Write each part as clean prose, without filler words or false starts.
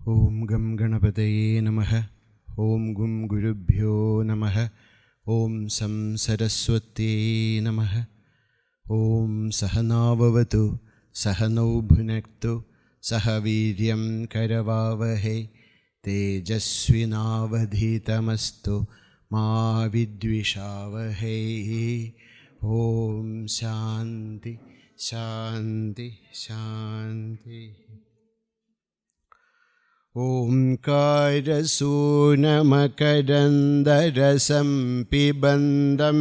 ഓം gum ഗണപതയേ നമഃ. ഓം ഗും ഗുരുഭ്യോ നമഃ. ഓം സം സരസ്വത്യേ നമഃ. ഓം സഹനാവവതു സഹനൗ ഭുനക്തു സഹ വീര്യം കരവാവഹൈ തേജസ്വിനാവധീതമസ്തു മാ വിദ്വിഷാവഹൈ. ഓം ശാന്തി ശാന്തി ശാന്തി. ഓംകാരസൂനമകരന്ദരസം പിബന്ധം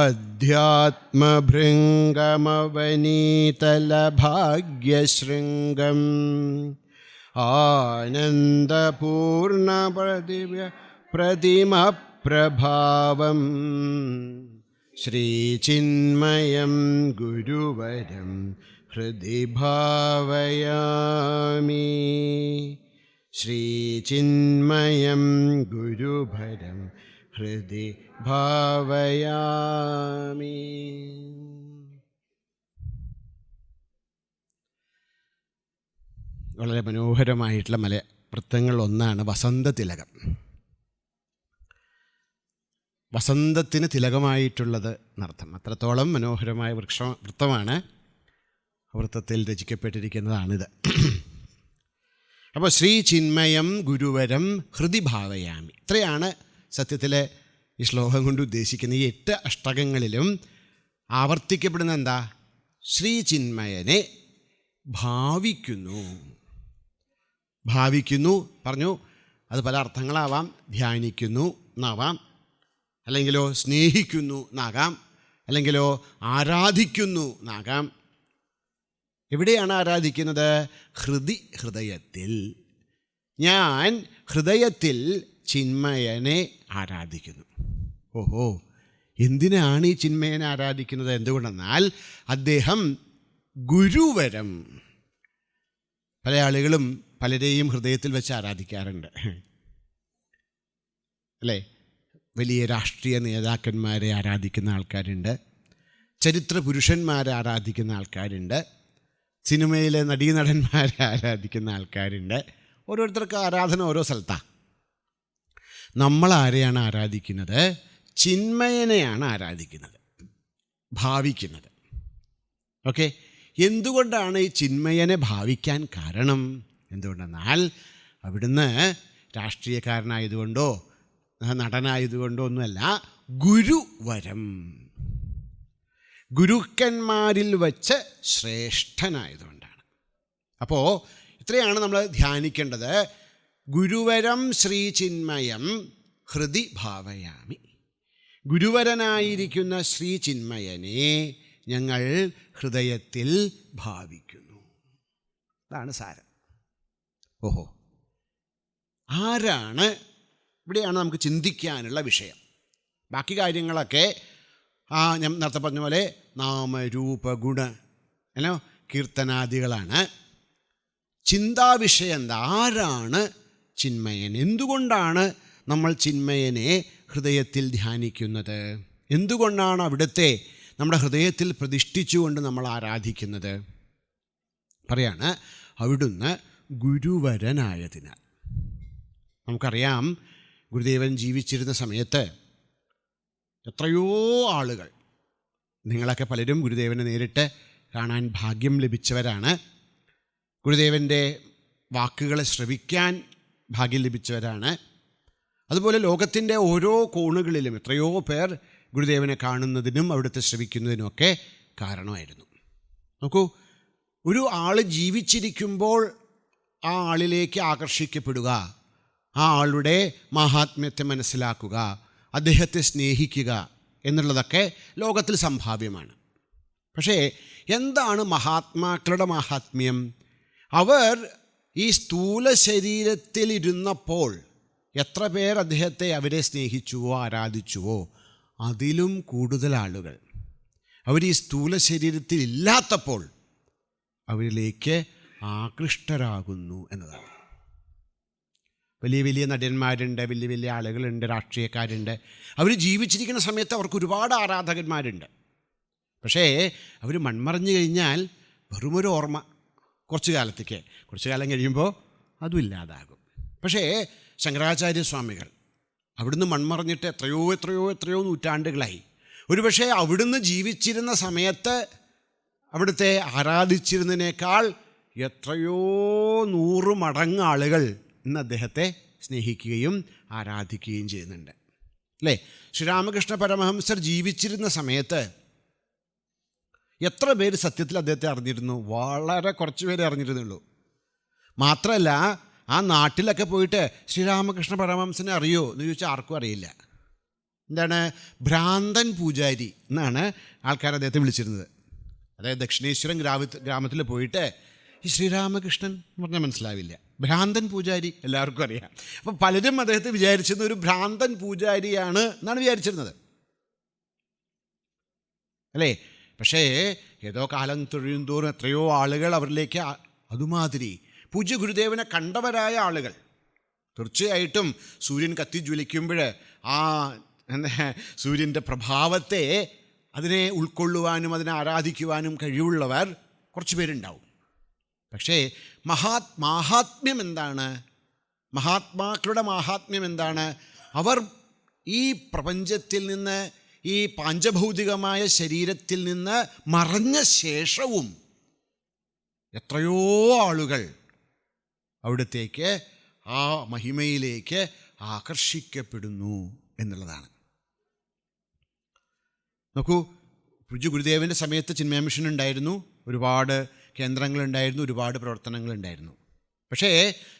അധ്യാത്മഭൃംഗമവനീതലഭാഗ്യശൃംഗം ആനന്ദപൂർണപ്രതിമപ്രഭാവം ശ്രീചിന്മയം ഗുരുവരം ഹൃദി ഭാവയാമി. ശ്രീചിന്മയം ഗുരുവരം ഹൃദി ഭാവയാമി. വളരെ മനോഹരമായിട്ടുള്ള വൃത്തങ്ങളിലൊന്നാണ് വസന്തതിലകം. വസന്തത്തിന് തിലകമായിട്ടുള്ളത് എന്നർത്ഥം. അത്രത്തോളം മനോഹരമായ വൃത്തമാണ് വൃത്തത്തിൽ രചിക്കപ്പെട്ടിരിക്കുന്നതാണിത്. അപ്പോൾ ശ്രീചിന്മയം ഗുരുവരം ഹൃദി ഭാവയാമി, ഇത്രയാണ് സത്യത്തിൽ ഈ ശ്ലോകം കൊണ്ട് ഉദ്ദേശിക്കുന്നത്. ഈ 8 അഷ്ടകങ്ങളിലും ആവർത്തിക്കപ്പെടുന്ന എന്താ? ശ്രീചിന്മയനെ ഭാവിക്കുന്നു. ഭാവിക്കുന്നു പറഞ്ഞു, അത് പല അർത്ഥങ്ങളാവാം. ധ്യാനിക്കുന്നു എന്നാവാം, അല്ലെങ്കിലോ സ്നേഹിക്കുന്നു എന്നാകാം, അല്ലെങ്കിലോ ആരാധിക്കുന്നു എന്നാകാം. എവിടെയാണ് ആരാധിക്കുന്നത്? ഹൃദയത്തിൽ. ഞാൻ ഹൃദയത്തിൽ ചിന്മയനെ ആരാധിക്കുന്നു. ഓഹോ, എന്തിനാണ് ഈ ചിന്മയനെ ആരാധിക്കുന്നത്? എന്തുകൊണ്ടെന്നാൽ അദ്ദേഹം ഗുരുവരം. പല ആളുകളും പലരെയും ഹൃദയത്തിൽ വെച്ച് ആരാധിക്കാറുണ്ട്, അല്ലേ? വലിയ രാഷ്ട്രീയ നേതാക്കന്മാരെ ആരാധിക്കുന്ന ആൾക്കാരുണ്ട്, ചരിത്ര പുരുഷന്മാരെ ആരാധിക്കുന്ന ആൾക്കാരുണ്ട്, സിനിമയിലെ നടീനടന്മാരെ ആരാധിക്കുന്ന ആൾക്കാരുണ്ട്. ഓരോരുത്തർക്ക് ആരാധന ഓരോ സ്ഥലത്താണ്. നമ്മൾ ആരെയാണ് ആരാധിക്കുന്നത്? ചിന്മയനെയാണ് ആരാധിക്കുന്നത്, ഭാവിക്കുന്നത്. ഓക്കെ, എന്തുകൊണ്ടാണ് ഈ ചിന്മയനെ ഭാവിക്കാൻ കാരണം? എന്തുകൊണ്ടെന്നാൽ അവിടുന്ന് രാഷ്ട്രീയക്കാരനായതുകൊണ്ടോ നടനായതുകൊണ്ടോ ഒന്നുമല്ല, ഗുരുവരം, ഗുരുക്കന്മാരിൽ വച്ച് ശ്രേഷ്ഠനായതുകൊണ്ടാണ്. അപ്പോൾ ഇത്രയാണ് നമ്മൾ ധ്യാനിക്കേണ്ടത്. ഗുരുവരം ശ്രീചിന്മയം ഹൃദി ഭാവയാമി. ഗുരുവരനായിരിക്കുന്ന ശ്രീചിന്മയനെ ഞങ്ങൾ ഹൃദയത്തിൽ ഭാവിക്കുന്നു. അതാണ് സാരം. ഓഹോ, ആരാണ്? ഇവിടെയാണ് നമുക്ക് ചിന്തിക്കാനുള്ള വിഷയം. ബാക്കി കാര്യങ്ങളൊക്കെ ഞാൻ നേരത്തെ പറഞ്ഞ പോലെ നാമരൂപ ഗുണ കീർത്തനാദികളാണ്. ചിന്താവിഷയം എന്താ? ആരാണ് ചിന്മയൻ? എന്തുകൊണ്ടാണ് നമ്മൾ ചിന്മയനെ ഹൃദയത്തിൽ ധ്യാനിക്കുന്നത്? എന്തുകൊണ്ടാണ് അവിടുത്തെ നമ്മുടെ ഹൃദയത്തിൽ പ്രതിഷ്ഠിച്ചുകൊണ്ട് നമ്മൾ ആരാധിക്കുന്നത്? പറയാണ്, അവിടുന്ന് ഗുരുവരനായതിനാൽ. നമുക്കറിയാം, ഗുരുദേവൻ ജീവിച്ചിരുന്ന സമയത്ത് എത്രയോ ആളുകൾ, നിങ്ങളൊക്കെ പലരും ഗുരുദേവനെ നേരിട്ട് കാണാൻ ഭാഗ്യം ലഭിച്ചവരാണ്, ഗുരുദേവൻ്റെ വാക്കുകളെ ശ്രവിക്കാൻ ഭാഗ്യം ലഭിച്ചവരാണ്. അതുപോലെ ലോകത്തിൻ്റെ ഓരോ കോണുകളിലും എത്രയോ പേർ ഗുരുദേവനെ കാണുന്നതിനും അവിടുത്തെ ശ്രവിക്കുന്നതിനുമൊക്കെ കാരണമായിരുന്നു. നോക്കൂ, ഒരു ആൾ ജീവിച്ചിരിക്കുമ്പോൾ ആ ആളിലേക്ക് ആകർഷിക്കപ്പെടുക, ആ ആളുടെ മഹാത്മ്യത്തെ മനസ്സിലാക്കുക, അദ്ദേഹത്തെ സ്നേഹിക്കുക എന്നുള്ളതൊക്കെ ലോകത്തിൽ സംഭാവ്യമാണ്. പക്ഷേ എന്താണ് മഹാത്മാക്കളുടെ മഹാത്മ്യം? അവർ ഈ സ്ഥൂല ശരീരത്തിലിരുന്നപ്പോൾ എത്ര പേർ അദ്ദേഹത്തെ, അവരെ സ്നേഹിച്ചുവോ ആരാധിച്ചുവോ അതിലും കൂടുതൽ ആളുകൾ അവർ ഈ സ്ഥൂല ശരീരത്തിൽ ഇല്ലാത്തപ്പോൾ അവരിലേക്ക് ആകൃഷ്ടരാകുന്നു എന്നതാണ്. വലിയ വലിയ നടന്മാരുണ്ട്, വലിയ വലിയ ആളുകളുണ്ട്, രാഷ്ട്രീയക്കാരുണ്ട്. അവർ ജീവിച്ചിരിക്കുന്ന സമയത്ത് അവർക്ക് ഒരുപാട് ആരാധകന്മാരുണ്ട്. പക്ഷേ അവർ മൺമറഞ്ഞു കഴിഞ്ഞാൽ വെറുമൊരു ഓർമ്മ, കുറച്ച് കാലത്തേക്ക്. കുറച്ച് കാലം കഴിയുമ്പോൾ അതും ഇല്ലാതാകും. പക്ഷേ ശങ്കരാചാര്യസ്വാമികൾ അവിടുന്ന് മൺമറഞ്ഞിട്ട് എത്രയോ നൂറ്റാണ്ടുകളായി. ഒരുപക്ഷെ അവിടുന്ന് ജീവിച്ചിരുന്ന സമയത്ത് അവിടുത്തെ ആരാധിച്ചിരുന്നതിനേക്കാൾ എത്രയോ 100 മടങ്ങ് ആളുകൾ ഇന്ന് അദ്ദേഹത്തെ സ്നേഹിക്കുകയും ആരാധിക്കുകയും ചെയ്യുന്നുണ്ട്, അല്ലേ? ശ്രീരാമകൃഷ്ണ പരമഹംസർ ജീവിച്ചിരുന്ന സമയത്ത് എത്ര പേര് സത്യത്തിൽ അദ്ദേഹത്തെ അറിഞ്ഞിരുന്നു? വളരെ കുറച്ച് പേരെ അറിഞ്ഞിരുന്നുള്ളൂ. മാത്രമല്ല, ആ നാട്ടിലൊക്കെ പോയിട്ട് ശ്രീരാമകൃഷ്ണ പരമഹംസനെ അറിയോ എന്ന് ചോദിച്ചാൽ ആർക്കും അറിയില്ല. എന്താണ്? ഭ്രാന്തൻ പൂജാരി എന്നാണ് ആൾക്കാർ അദ്ദേഹത്തെ വിളിച്ചിരുന്നത്. അതായത് ദക്ഷിണേശ്വരം ഗ്രാമത്തിൽ പോയിട്ട് ഈ ശ്രീരാമകൃഷ്ണൻ എന്ന് പറഞ്ഞാൽ മനസ്സിലാവില്ല. ഭ്രാന്തൻ പൂജാരി എല്ലാവർക്കും അറിയാം. അപ്പം പലരും അദ്ദേഹത്തെ വിചാരിച്ചിരുന്ന ഒരു ഭ്രാന്തൻ പൂജാരിയാണ് എന്നാണ് വിചാരിച്ചിരുന്നത്, അല്ലേ? പക്ഷേ ഏതോ കാലം തൊഴിയുന്തോറും എത്രയോ ആളുകൾ അവരിലേക്ക് അതുമാതിരി പൂജ്യ ഗുരുദേവനെ കണ്ടവരായ ആളുകൾ, തീർച്ചയായിട്ടും സൂര്യൻ കത്തിജ്വലിക്കുമ്പോൾ ആ സൂര്യൻ്റെ പ്രഭാവത്തെ അതിനെ ഉൾക്കൊള്ളുവാനും അതിനെ ആരാധിക്കുവാനും കഴിവുള്ളവർ കുറച്ച് പേരുണ്ടാവും. പക്ഷേ മാഹാത്മ്യം എന്താണ്? മഹാത്മാക്കളുടെ മാഹാത്മ്യം എന്താണ്? അവർ ഈ പ്രപഞ്ചത്തിൽ നിന്ന്, ഈ പാഞ്ചഭൗതികമായ ശരീരത്തിൽ നിന്ന് മറഞ്ഞ ശേഷവും എത്രയോ ആളുകൾ അവിടത്തേക്ക്, ആ മഹിമയിലേക്ക് ആകർഷിക്കപ്പെടുന്നു എന്നുള്ളതാണ്. നോക്കൂ, പൂജ്യ ഗുരുദേവൻ്റെ സമയത്ത് ചിന്മയ മിഷൻ ഉണ്ടായിരുന്നു, ഒരുപാട് കേന്ദ്രങ്ങളുണ്ടായിരുന്നു, ഒരുപാട് പ്രവർത്തനങ്ങളുണ്ടായിരുന്നു. പക്ഷേ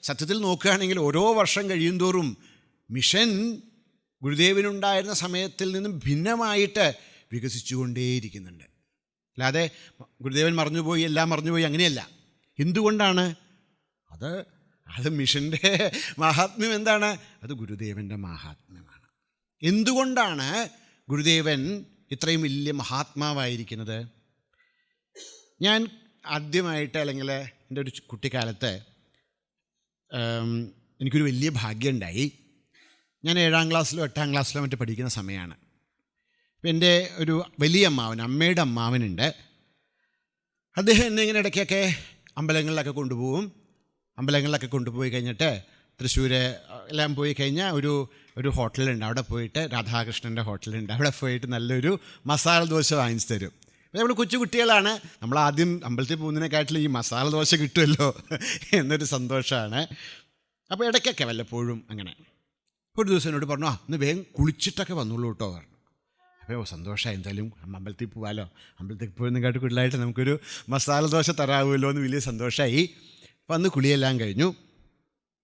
സത്യത്തിൽ നോക്കുകയാണെങ്കിൽ ഓരോ വർഷം കഴിയുന്തോറും മിഷൻ ഗുരുദേവനുണ്ടായിരുന്ന സമയത്തിൽ നിന്നും ഭിന്നമായിട്ട് വികസിച്ചുകൊണ്ടേയിരിക്കുന്നുണ്ട്. അല്ലാതെ ഗുരുദേവൻ മറഞ്ഞുപോയി, എല്ലാം മറഞ്ഞുപോയി, അങ്ങനെയല്ല. എന്തുകൊണ്ടാണ്? അത് മിഷൻ്റെ മാഹാത്മ്യം എന്താണ്? അത് ഗുരുദേവൻ്റെ മാഹാത്മ്യമാണ്. എന്തുകൊണ്ടാണ് ഗുരുദേവൻ ഇത്രയും വലിയ മഹാത്മാവായിരിക്കുന്നത്? ഞാൻ ആദ്യമായിട്ട്, അല്ലെങ്കിൽ എൻ്റെ ഒരു കുട്ടിക്കാലത്ത് എനിക്കൊരു വലിയ ഭാഗ്യമുണ്ടായി. ഞാൻ 7ാം ക്ലാസ്സിലോ 8ാം ക്ലാസ്സിലോ മറ്റു പഠിക്കുന്ന സമയമാണ്. അപ്പം എൻ്റെ ഒരു വലിയ അമ്മാവൻ, അമ്മയുടെ അമ്മാവനുണ്ട്. അദ്ദേഹം എന്നെ ഇങ്ങനെ ഇടയ്ക്കൊക്കെ അമ്പലങ്ങളിലൊക്കെ കൊണ്ടുപോകും. അമ്പലങ്ങളിലൊക്കെ കൊണ്ടുപോയി കഴിഞ്ഞിട്ട് തൃശ്ശൂർ എല്ലാം പോയി കഴിഞ്ഞാൽ ഒരു ഹോട്ടലുണ്ട്, അവിടെ പോയിട്ട് രാധാകൃഷ്ണൻ്റെ ഹോട്ടലുണ്ട്, അവിടെ പോയിട്ട് നല്ലൊരു മസാല ദോശ വാങ്ങിച്ചു തരും. നമ്മൾ കൊച്ചു കുട്ടികളാണ്, നമ്മൾ ആദ്യം അമ്പലത്തിൽ പോകുന്നതിനെക്കാട്ടിലും ഈ മസാല ദോശ കിട്ടുമല്ലോ എന്നൊരു സന്തോഷമാണ്. അപ്പോൾ ഇടയ്ക്കൊക്കെ വല്ലപ്പോഴും അങ്ങനെ. ഒരു ദിവസം എന്നോട് പറഞ്ഞു, ഇന്ന് വേഗം കുളിച്ചിട്ടൊക്കെ വന്നുള്ളൂ കേട്ടോ പറഞ്ഞു. അപ്പോൾ സന്തോഷമായി, എന്തായാലും അമ്പലത്തിൽ പോകാമല്ലോ, അമ്പലത്തിൽ പോകുന്നതിനെക്കാട്ട് കൂടുതലായിട്ട് നമുക്കൊരു മസാല ദോശ തരാവുമല്ലോ എന്ന് വലിയ സന്തോഷമായി. അപ്പോൾ അന്ന് കുളിയെല്ലാം കഴിഞ്ഞു.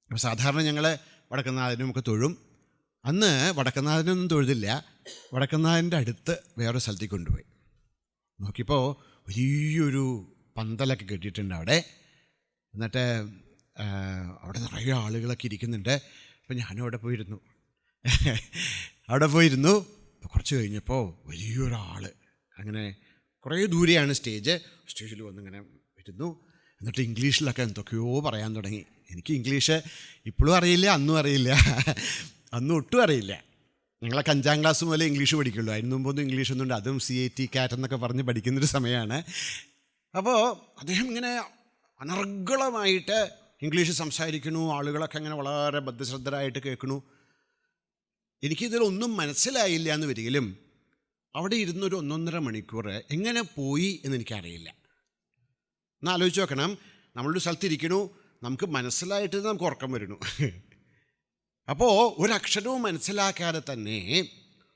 അപ്പോൾ സാധാരണ ഞങ്ങൾ വടക്കനാഥനുമൊക്കെ തൊഴും. അന്ന് വടക്കനാഥനൊന്നും തൊഴുതില്ല, വടക്കനാഥൻ്റെ അടുത്ത് വേറൊരു സ്ഥലത്തേക്ക് കൊണ്ടുപോയി. നോക്കിയപ്പോൾ വലിയൊരു പന്തലൊക്കെ കെട്ടിയിട്ടുണ്ട് അവിടെ. എന്നിട്ട് അവിടെ നിറയെ ആളുകളൊക്കെ ഇരിക്കുന്നുണ്ട്. അപ്പം ഞാനും അവിടെ പോയിരുന്നു. അപ്പോൾ കുറച്ച് കഴിഞ്ഞപ്പോൾ വലിയൊരാൾ, അങ്ങനെ കുറേ ദൂരെയാണ് സ്റ്റേജിൽ വന്നിങ്ങനെ ഇരുന്നു. എന്നിട്ട് ഇംഗ്ലീഷിലൊക്കെ എന്തൊക്കെയോ പറയാൻ തുടങ്ങി. എനിക്ക് ഇംഗ്ലീഷ് ഇപ്പോഴും അറിയില്ല, അന്നും അറിയില്ല, അന്നും ഒട്ടും അറിയില്ല. ഞങ്ങളൊക്കെ 5ാം ക്ലാസ് മുതലേ ഇംഗ്ലീഷ് പഠിക്കുള്ളൂ. അതിന് മുമ്പൊന്നും ഇംഗ്ലീഷൊന്നും ഉണ്ട്, അതും CAT CAT എന്നൊക്കെ പറഞ്ഞ് പഠിക്കുന്നൊരു സമയമാണ്. അപ്പോൾ അദ്ദേഹം ഇങ്ങനെ അനർഗളമായിട്ട് ഇംഗ്ലീഷ് സംസാരിക്കണു. ആളുകളൊക്കെ അങ്ങനെ വളരെ ബദ്ധശ്രദ്ധരായിട്ട് കേൾക്കണു. എനിക്കിതിലൊന്നും മനസ്സിലായില്ല എന്ന് വരികിലും അവിടെ ഇരുന്നൊരു 1.5 മണിക്കൂർ എങ്ങനെ പോയി എന്നെനിക്കറിയില്ല. എന്നാൽ ആലോചിച്ച് നോക്കണം, നമ്മളൊരു സ്ഥലത്തിരിക്കണു, നമുക്ക് മനസ്സിലായിട്ട് നമുക്ക് ഉറക്കം വരുന്നു. അപ്പോൾ ഒരക്ഷരവും മനസ്സിലാക്കാതെ തന്നെ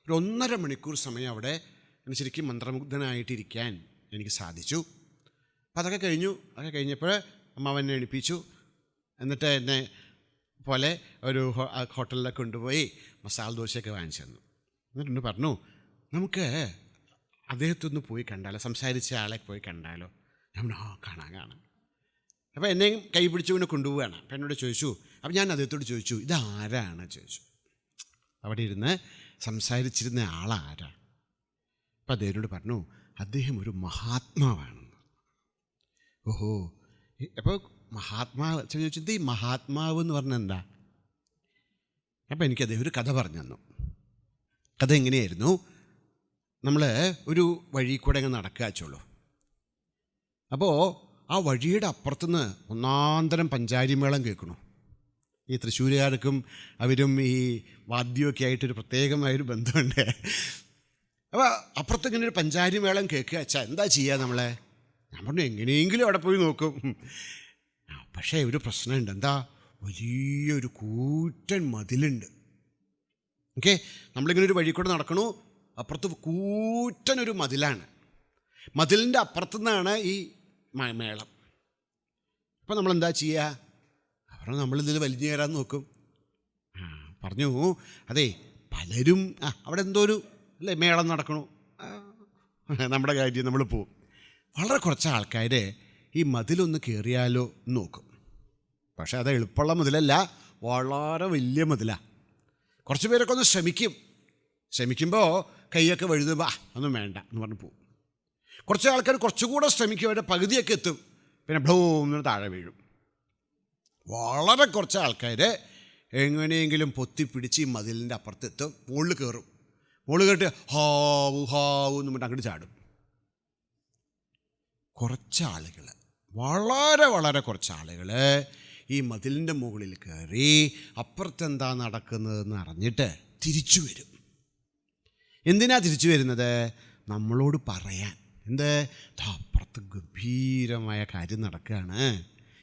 ഒരു 1.5 മണിക്കൂർ സമയം അവിടെ ശരിക്കും മന്ത്രമുഗ്ധനായിട്ടിരിക്കാൻ എനിക്ക് സാധിച്ചു. അപ്പം അതൊക്കെ കഴിഞ്ഞപ്പോൾ അമ്മാവനെ എണിപ്പിച്ചു. എന്നിട്ട് എന്നെ പോലെ ഒരു ഹോട്ടലിലൊക്കെ കൊണ്ടുപോയി മസാല ദോശയൊക്കെ വാങ്ങിച്ചു തന്നു. എന്നിട്ട് പറഞ്ഞു, നമുക്ക് അദ്ദേഹത്തൊന്ന് പോയി കണ്ടാലോ, സംസാരിച്ച ആളെ പോയി കണ്ടാലോ? ഞാൻ കാണാം. അപ്പോൾ എന്നെയും കൈ പിടിച്ചു കൊണ്ട് കൊണ്ടുപോവുകയാണ്. അപ്പം എന്നോട് ചോദിച്ചു, അപ്പം ഞാൻ അദ്ദേഹത്തോട് ചോദിച്ചു, ഇതാരാണ് ചോദിച്ചു. അവിടെ ഇരുന്ന് സംസാരിച്ചിരുന്ന ആളാരാ? അപ്പം അദ്ദേഹത്തോട് പറഞ്ഞു, അദ്ദേഹം ഒരു മഹാത്മാവാണെന്ന്. ഓഹോ, അപ്പോൾ മഹാത്മാവ് ചോദിച്ചത്, ഈ മഹാത്മാവ് എന്ന് പറഞ്ഞാൽ എന്താ? അപ്പോൾ എനിക്ക് അദ്ദേഹം ഒരു കഥ പറഞ്ഞു തന്നു. കഥ എങ്ങനെയായിരുന്നു? നമ്മൾ ഒരു വഴി കൂടെ അങ്ങ് നടക്കുക വെച്ചോളൂ. അപ്പോൾ ആ ആ വഴിയുടെ അപ്പുറത്തുനിന്ന് ഒന്നാന്തരം പഞ്ചാരിമേളം കേൾക്കണു. ഈ തൃശ്ശൂരുകാർക്കും അവരും ഈ വാദ്യമൊക്കെ ആയിട്ടൊരു പ്രത്യേകമായൊരു ബന്ധമുണ്ട്. അപ്പോൾ അപ്പുറത്തിങ്ങനെ ഒരു പഞ്ചാരിമേളം കേൾക്കുക. അച്ഛാ എന്താ ചെയ്യുക നമ്മളെ? ഞാൻ പറഞ്ഞു എങ്ങനെയെങ്കിലും അവിടെ പോയി നോക്കും. പക്ഷേ ഒരു പ്രശ്നമുണ്ട്. എന്താ? വലിയൊരു കൂറ്റൻ മതിലുണ്ട്. ഓക്കെ, നമ്മളിങ്ങനെ ഒരു വഴി കൂടെ നടക്കണു, അപ്പുറത്ത് കൂറ്റനൊരു മതിലാണ്. മതിലിൻ്റെ അപ്പുറത്തുനിന്നാണ് ഈ മേളം. അപ്പം നമ്മളെന്താ ചെയ്യുക? അപ്പോൾ നമ്മളിതിൽ വലിഞ്ഞു കയറാൻ നോക്കും. പറഞ്ഞു അതെ പലരും അവിടെ എന്തോ ഒരു അല്ലേ മേളം നടക്കണു, നമ്മുടെ കാര്യം നമ്മൾ പോവും. വളരെ കുറച്ച് ആൾക്കാർ ഈ മതിലൊന്ന് കയറിയാലോ എന്ന് നോക്കും. പക്ഷേ അത് എളുപ്പമുള്ള മതിലല്ല, വളരെ വലിയ മതിലാണ്. കുറച്ച് പേരൊക്കെ ഒന്ന് ശ്രമിക്കുമ്പോൾ കൈയൊക്കെ വഴുതുമ്പോൾ ഒന്നും വേണ്ട എന്ന് പറഞ്ഞ് പോവും. കുറച്ച് ആൾക്കാർ കുറച്ചുകൂടെ ശ്രമിക്കും, അവരുടെ പകുതിയൊക്കെ എത്തും, പിന്നെ ബ്ലൂന്ന് താഴെ വീഴും. വളരെ കുറച്ച് ആൾക്കാർ എങ്ങനെയെങ്കിലും പൊത്തിപ്പിടിച്ച് ഈ മതിലിൻ്റെ അപ്പുറത്തെത്തും, മുകളിൽ കയറും. മുകളിൽ കയറിട്ട് ഹാവു ഹാവു എന്ന് പറഞ്ഞിട്ട് അങ്ങോട്ട് ചാടും. കുറച്ച് ആളുകൾ, വളരെ വളരെ കുറച്ച് ആളുകൾ ഈ മതിലിൻ്റെ മുകളിൽ കയറി അപ്പുറത്തെന്താ നടക്കുന്നതെന്ന് അറിഞ്ഞിട്ട് തിരിച്ചു വരും. എന്തിനാ തിരിച്ചു വരുന്നത്? നമ്മളോട് പറയാൻ. എന്ത്? അപ്പുറത്ത് ഗംഭീരമായ കാര്യം നടക്കുകയാണ്,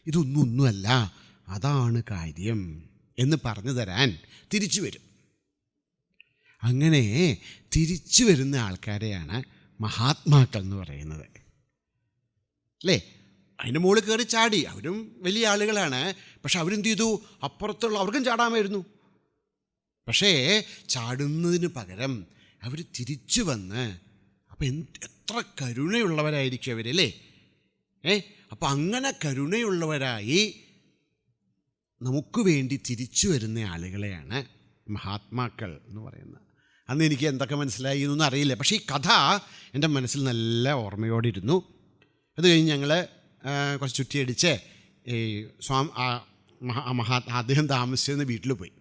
ഇതൊന്നുമല്ല, അതാണ് കാര്യം എന്ന് പറഞ്ഞു തരാൻ തിരിച്ചു വരും. അങ്ങനെ തിരിച്ചു വരുന്ന ആൾക്കാരെയാണ് മഹാത്മാക്കൾ എന്ന് പറയുന്നത്, അല്ലേ? അതിൻ്റെ മുകളിൽ കയറി ചാടി, അവരും വലിയ ആളുകളാണ്. പക്ഷെ അവരെന്ത് ചെയ്തു? അപ്പുറത്തുള്ള അവർക്കും ചാടാമായിരുന്നു. പക്ഷേ ചാടുന്നതിന് പകരം അവർ തിരിച്ചു വന്ന്, അപ്പം എത്ര കരുണയുള്ളവരായിരിക്കും അവരല്ലേ? അപ്പം അങ്ങനെ കരുണയുള്ളവരായി നമുക്ക് വേണ്ടി തിരിച്ചു വരുന്ന ആളുകളെയാണ് മഹാത്മാക്കൾ എന്ന് പറയുന്നത്. അന്ന് എനിക്ക് എന്തൊക്കെ മനസ്സിലായി എന്നൊന്നും അറിയില്ല, പക്ഷേ ഈ കഥ എൻ്റെ മനസ്സിൽ നല്ല ഓർമ്മയോടിരുന്നു. അത് കഴിഞ്ഞ് ഞങ്ങൾ കുറച്ച് ചുറ്റിയടിച്ച് ഈ അദ്ദേഹം താമസിച്ചിരുന്ന വീട്ടിൽ പോയി.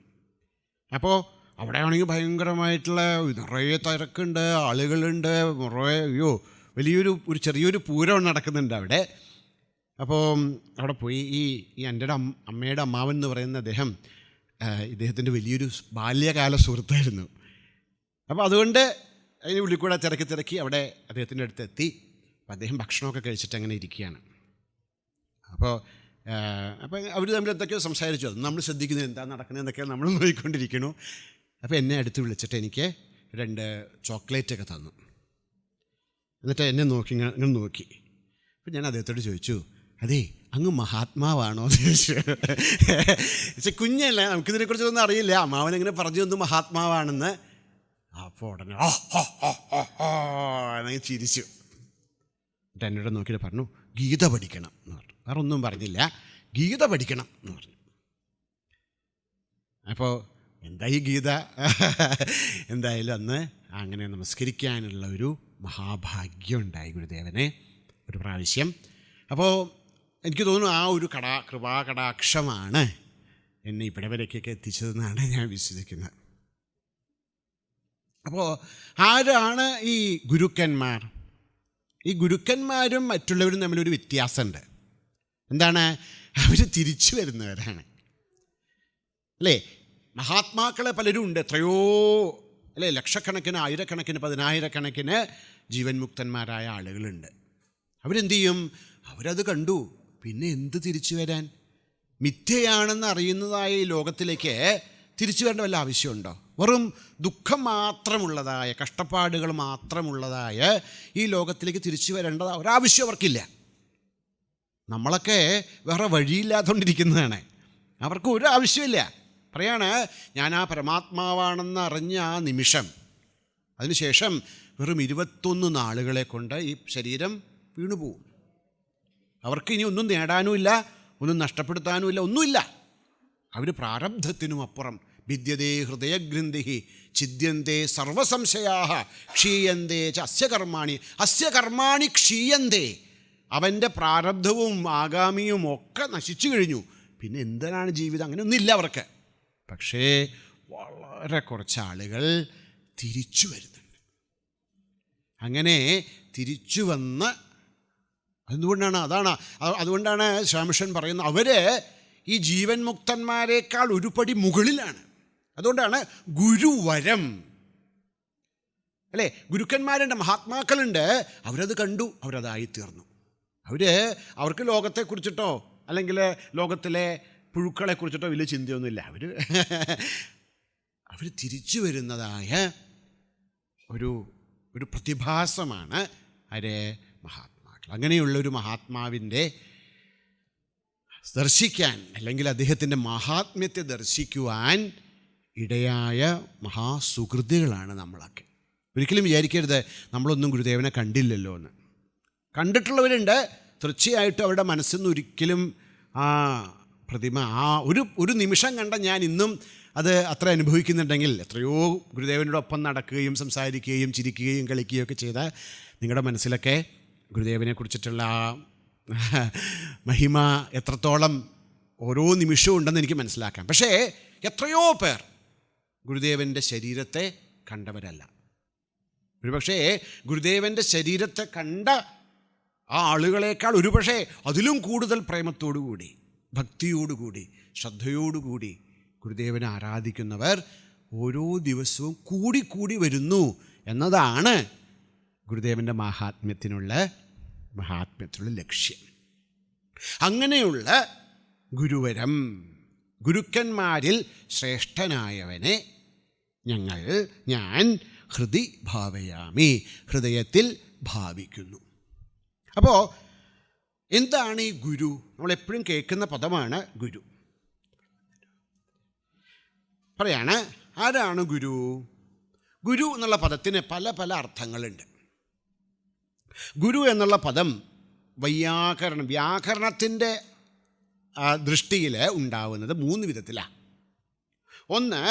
അപ്പോൾ അവിടെ ആണെങ്കിൽ ഭയങ്കരമായിട്ടുള്ള നിറയെ തിരക്കുണ്ട്, ആളുകളുണ്ട്, നിറയെ ചെറിയൊരു പൂരം നടക്കുന്നുണ്ട് അവിടെ. അപ്പോൾ അവിടെ പോയി ഈ എൻ്റെ അമ്മയുടെ അമ്മാവൻ എന്ന് പറയുന്ന ഇദ്ദേഹത്തിൻ്റെ വലിയൊരു ബാല്യകാല സുഹൃത്തായിരുന്നു. അപ്പോൾ അതുകൊണ്ട് അതിന് ഉള്ളിൽ കൂടെ തിരക്കി അവിടെ അദ്ദേഹത്തിൻ്റെ അടുത്ത് എത്തി. അപ്പോൾ അദ്ദേഹം ഭക്ഷണമൊക്കെ കഴിച്ചിട്ട് അങ്ങനെ ഇരിക്കുകയാണ്. അപ്പോൾ അവർ തമ്മിൽ എന്തൊക്കെയോ സംസാരിച്ചു. അത് നമ്മൾ ശ്രദ്ധിക്കുന്നത് എന്താ നടക്കുന്നതെന്നൊക്കെ നമ്മൾ നോക്കിക്കൊണ്ടിരിക്കണു. അപ്പോൾ എന്നെ അടുത്ത് വിളിച്ചിട്ട് എനിക്ക് 2 ചോക്ലേറ്റൊക്കെ തന്നു. എന്നിട്ട് എന്നെ ഇങ്ങനെ നോക്കി. അപ്പം ഞാൻ അദ്ദേഹത്തോട് ചോദിച്ചു, അതേ അങ്ങ് മഹാത്മാവാണോ എന്ന് ചോദിച്ചു. പക്ഷെ കുഞ്ഞല്ലേ, നമുക്കിതിനെക്കുറിച്ചൊന്നും അറിയില്ല. അമ്മാവനെങ്ങനെ പറഞ്ഞു തന്നു മഹാത്മാവാണെന്ന്. അപ്പോൾ ഉടനെ എന്നങ്ങ് ചിരിച്ചു. എന്നിട്ട് എന്നോട് നോക്കിയിട്ട് പറഞ്ഞു, ഗീത പഠിക്കണം എന്ന് പറഞ്ഞു. വേറെ ഒന്നും പറഞ്ഞില്ല, ഗീത പഠിക്കണം എന്ന് പറഞ്ഞു. അപ്പോൾ എന്താ ഈ ഗീത? എന്തായാലും അന്ന് അങ്ങനെ നമസ്കരിക്കാനുള്ള ഒരു മഹാഭാഗ്യം ഉണ്ടായി ഗുരുദേവനെ ഒരു പ്രാവശ്യം. അപ്പോൾ എനിക്ക് തോന്നുന്നു ആ ഒരു കൃപാകടാക്ഷമാണ് എന്നെ ഇവിടെ വരേക്കൊക്കെ എത്തിച്ചതെന്നാണ് ഞാൻ വിശ്വസിക്കുന്നത്. അപ്പോൾ ആരാണ് ഈ ഗുരുക്കന്മാർ? ഈ ഗുരുക്കന്മാരും മറ്റുള്ളവരും തമ്മിലൊരു വ്യത്യാസമുണ്ട്. എന്താണ്? അവർ തിരിച്ചു വരുന്നവരാണ്, അല്ലേ? മഹാത്മാക്കളെ പലരും ഉണ്ട്, എത്രയോ അല്ലേ, ലക്ഷക്കണക്കിന്, ആയിരക്കണക്കിന്, 10,000-കണക്കിന് ജീവൻ മുക്തന്മാരായ ആളുകളുണ്ട്. അവരെന്ത് ചെയ്യും? അവരത് കണ്ടു, പിന്നെ എന്ത് തിരിച്ചു വരാൻ? മിഥ്യയാണെന്ന് അറിയുന്നതായ ഈ ലോകത്തിലേക്ക് തിരിച്ചു വരേണ്ട വല്ല ആവശ്യമുണ്ടോ? വെറും ദുഃഖം മാത്രമുള്ളതായ, കഷ്ടപ്പാടുകൾ മാത്രമുള്ളതായ ഈ ലോകത്തിലേക്ക് തിരിച്ചു വരേണ്ട ഒരാവശ്യം അവർക്കില്ല. നമ്മളൊക്കെ വേറെ വഴിയില്ലാത്തതുകൊണ്ടിരിക്കുന്നതാണ്. അവർക്ക് ഒരു ആവശ്യമില്ല. പറയാണ്, ഞാൻ ആ പരമാത്മാവാണെന്ന് അറിഞ്ഞ ആ നിമിഷം, അതിനുശേഷം വെറും 21 നാളുകളെ കൊണ്ട് ഈ ശരീരം വീണുപോകും. അവർക്ക് ഇനി ഒന്നും നേടാനുമില്ല, ഒന്നും നഷ്ടപ്പെടുത്താനുമില്ല, ഒന്നുമില്ല. അവർ പ്രാരബ്ധത്തിനും അപ്പുറം ഭിദ്യതേ ഹൃദയഗ്രന്ഥി ഛിദ്യന്തേ സർവസംശയാഹ ക്ഷീയന്തേ ച അസ്യ കർമാണി ക്ഷീയന്തേ. അവൻ്റെ പ്രാരബ്ധവും ആഗാമിയും ഒക്കെ നശിച്ചു കഴിഞ്ഞു, പിന്നെ എന്തിനാണ് ജീവിതം? അങ്ങനെയൊന്നുമില്ല അവർക്ക്. പക്ഷേ വളരെ കുറച്ച് ആളുകൾ തിരിച്ചു വരുന്നുണ്ട്. അങ്ങനെ തിരിച്ചു വന്ന് അതുകൊണ്ടാണ് ശ്യാമിഷൻ പറയുന്നത് അവർ ഈ ജീവൻ മുക്തന്മാരെക്കാൾ ഒരു പടി മുകളിലാണ്. അതുകൊണ്ടാണ് ഗുരുവരം അല്ലേ. ഗുരുക്കന്മാരുണ്ട്, മഹാത്മാക്കളുണ്ട്, അവരത് കണ്ടു, അവരതായിത്തീർന്നു. അവർക്ക് ലോകത്തെക്കുറിച്ചിട്ടോ അല്ലെങ്കിൽ ലോകത്തിലെ പുഴുക്കളെക്കുറിച്ചിട്ടോ വലിയ ചിന്തയൊന്നുമില്ല. അവർ തിരിച്ചു വരുന്നതായ ഒരു പ്രതിഭാസമാണ് മഹാത്മാക്കൾ. അങ്ങനെയുള്ളൊരു മഹാത്മാവിൻ്റെ ദർശിക്കാൻ അല്ലെങ്കിൽ അദ്ദേഹത്തിൻ്റെ മഹാത്മ്യത്തെ ദർശിക്കുവാൻ ഇടയായ മഹാസുഹൃത്തുക്കളാണ് നമ്മളൊക്കെ. ഒരിക്കലും വിചാരിക്കരുത് നമ്മളൊന്നും ഗുരുദേവനെ കണ്ടില്ലല്ലോ എന്ന്. കണ്ടിട്ടുള്ളവരുണ്ട്, തീർച്ചയായിട്ടും അവരുടെ മനസ്സിൽ നിന്ന് ഒരിക്കലും പ്രതിമ ഒരു നിമിഷം കണ്ട ഞാൻ ഇന്നും അത് അത്ര അനുഭവിക്കുന്നുണ്ടെങ്കിൽ, എത്രയോ ഗുരുദേവനോടൊപ്പം നടക്കുകയും സംസാരിക്കുകയും ചിരിക്കുകയും കളിക്കുകയും ഒക്കെ ചെയ്ത നിങ്ങളുടെ മനസ്സിലൊക്കെ ഗുരുദേവനെ കുറിച്ചിട്ടുള്ള മഹിമ എത്രത്തോളം ഓരോ നിമിഷവും ഉണ്ടെന്ന് എനിക്ക് മനസ്സിലാക്കാം. പക്ഷേ എത്രയോ പേർ ഗുരുദേവൻ്റെ ശരീരത്തെ കണ്ടവരല്ല. ഒരുപക്ഷേ ഗുരുദേവൻ്റെ ശരീരത്തെ കണ്ട ആ ആളുകളേക്കാൾ ഒരുപക്ഷേ അതിലും കൂടുതൽ പ്രേമത്തോടുകൂടി, ഭക്തിയോടുകൂടി, ശ്രദ്ധയോടുകൂടി ഗുരുദേവനെ ആരാധിക്കുന്നവർ ഓരോ ദിവസവും കൂടിക്കൂടി വരുന്നു എന്നതാണ് ഗുരുദേവൻ്റെ മഹാത്മ്യത്തിനുള്ള ലക്ഷ്യം. അങ്ങനെയുള്ള ഗുരുവരം, ഗുരുക്കന്മാരിൽ ശ്രേഷ്ഠനായവനെ ഞാൻ ഹൃദി ഭാവയാമി, ഹൃദയത്തിൽ ഭാവിക്കുന്നു. അപ്പോൾ എന്താണ് ഈ ഗുരു? നമ്മളെപ്പോഴും കേൾക്കുന്ന പദമാണ് ഗുരു. പറയാണ്, ആരാണ് ഗുരു? ഗുരു എന്നുള്ള പദത്തിന് പല പല അർത്ഥങ്ങളുണ്ട്. ഗുരു എന്നുള്ള പദം വ്യാകരണത്തിൻ്റെ ദൃഷ്ടിയിൽ ഉണ്ടാവുന്നത് 3 വിധത്തിലാണ്. ഒന്ന്,